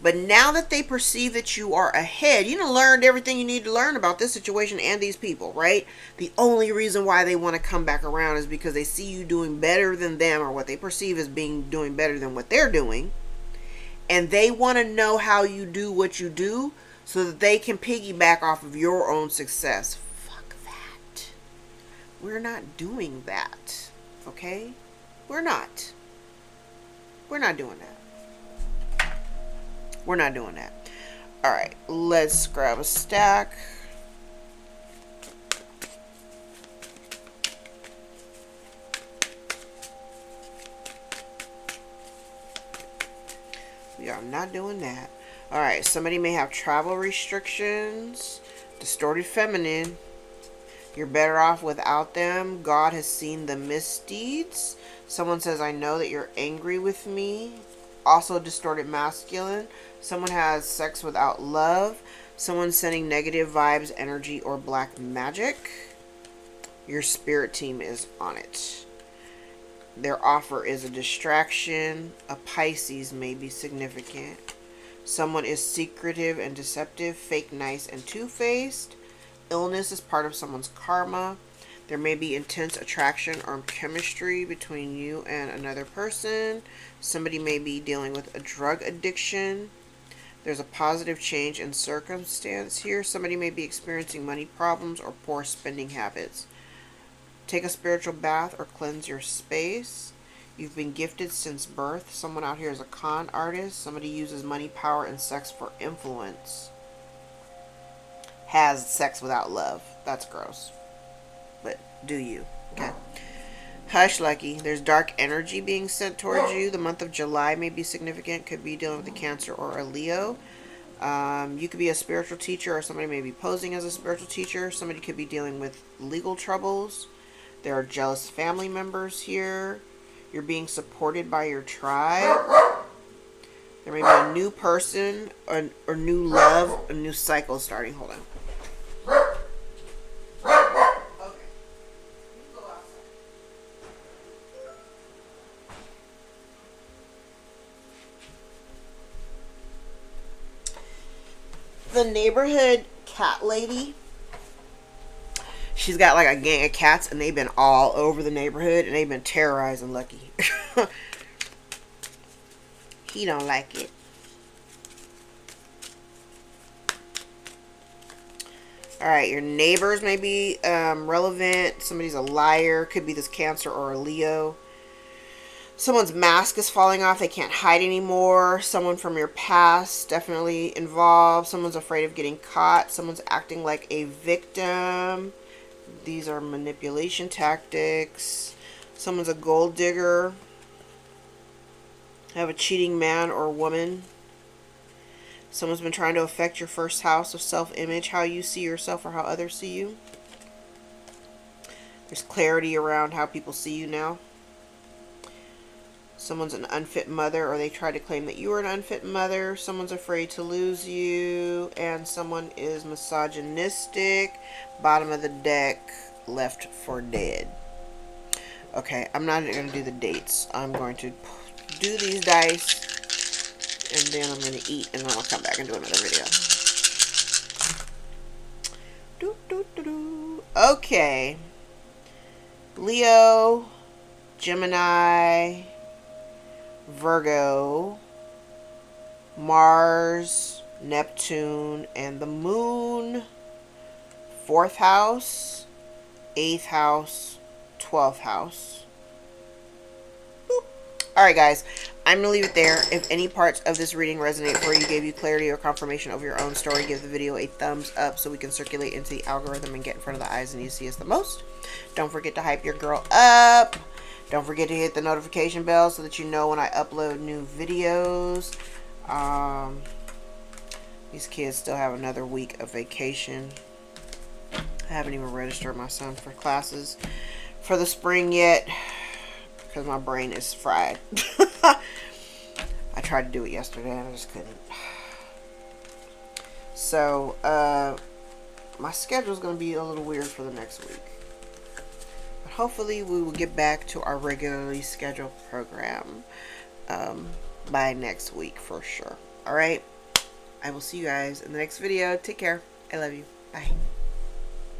But now that they perceive that you are ahead, you done learned everything you need to learn about this situation and these people, right? The only reason why they want to come back around is because they see you doing better than them, or what they perceive as being doing better than what they're doing. And they want to know how you do what you do so that they can piggyback off of your own success. Fuck that. We're not doing that. Okay? We're not. We're not doing that. We're not doing that. Alright, let's grab a stack. We are not doing that. Alright, somebody may have travel restrictions. Distorted feminine. You're better off without them. God has seen the misdeeds. Someone says, I know that you're angry with me. Also distorted masculine. Someone has sex without love. Someone's sending negative vibes, energy, or black magic. Your spirit team is on it. Their offer is a distraction. A Pisces may be significant. Someone is secretive and deceptive, fake, nice, and two-faced. Illness is part of someone's karma. There may be intense attraction or chemistry between you and another person. Somebody may be dealing with a drug addiction. There's a positive change in circumstance here. Somebody may be experiencing money problems or poor spending habits. Take a spiritual bath or cleanse your space. You've been gifted since birth. Someone out here is a con artist. Somebody uses money, power, and sex for influence. Has sex without love. That's gross. But do you. Okay. Hush, Lucky. There's dark energy being sent towards you. The month of July may be significant. Could be dealing with a Cancer or a Leo. You could be a spiritual teacher, or somebody may be posing as a spiritual teacher. Somebody could be dealing with legal troubles. There are jealous family members here. You're being supported by your tribe. There may be a new person or new love, a new cycle starting. Hold on. The neighborhood cat lady, she's got like a gang of cats, and they've been all over the neighborhood, and they've been terrorizing Lucky. He don't like it. Alright, your neighbors may be relevant. Somebody's a liar. Could be this Cancer or a Leo. Someone's mask is falling off. They can't hide anymore. Someone from your past definitely involved. Someone's afraid of getting caught. Someone's acting like a victim. These are manipulation tactics. Someone's a gold digger. Have a cheating man or woman. Someone's been trying to affect your first house of self-image, how you see yourself or how others see you. There's clarity around how people see you now. Someone's an unfit mother, or they try to claim that you are an unfit mother. Someone's afraid to lose you. And someone is misogynistic. Bottom of the deck, left for dead. Okay, I'm not going to do the dates. I'm going to do these dice, and then I'm going to eat, and then I'll come back and do another video. Okay. Leo, Gemini, Virgo, Mars, Neptune, and the Moon. 4th house, 8th house, 12th house. Alright guys, I'm going to leave it there. If any parts of this reading resonate for you, gave you clarity or confirmation of your own story, give the video a thumbs up so we can circulate into the algorithm and get in front of the eyes and you see us the most. Don't forget to hype your girl up. Don't forget to hit the notification bell so that you know when I upload new videos. These kids still have another week of vacation. I haven't even registered my son for classes for the spring yet because my brain is fried. tried to do it yesterday and I just couldn't. So, my schedule is going to be a little weird for the next week. But hopefully we will get back to our regularly scheduled program by next week for sure. Alright? I will see you guys in the next video. Take care. I love you. Bye.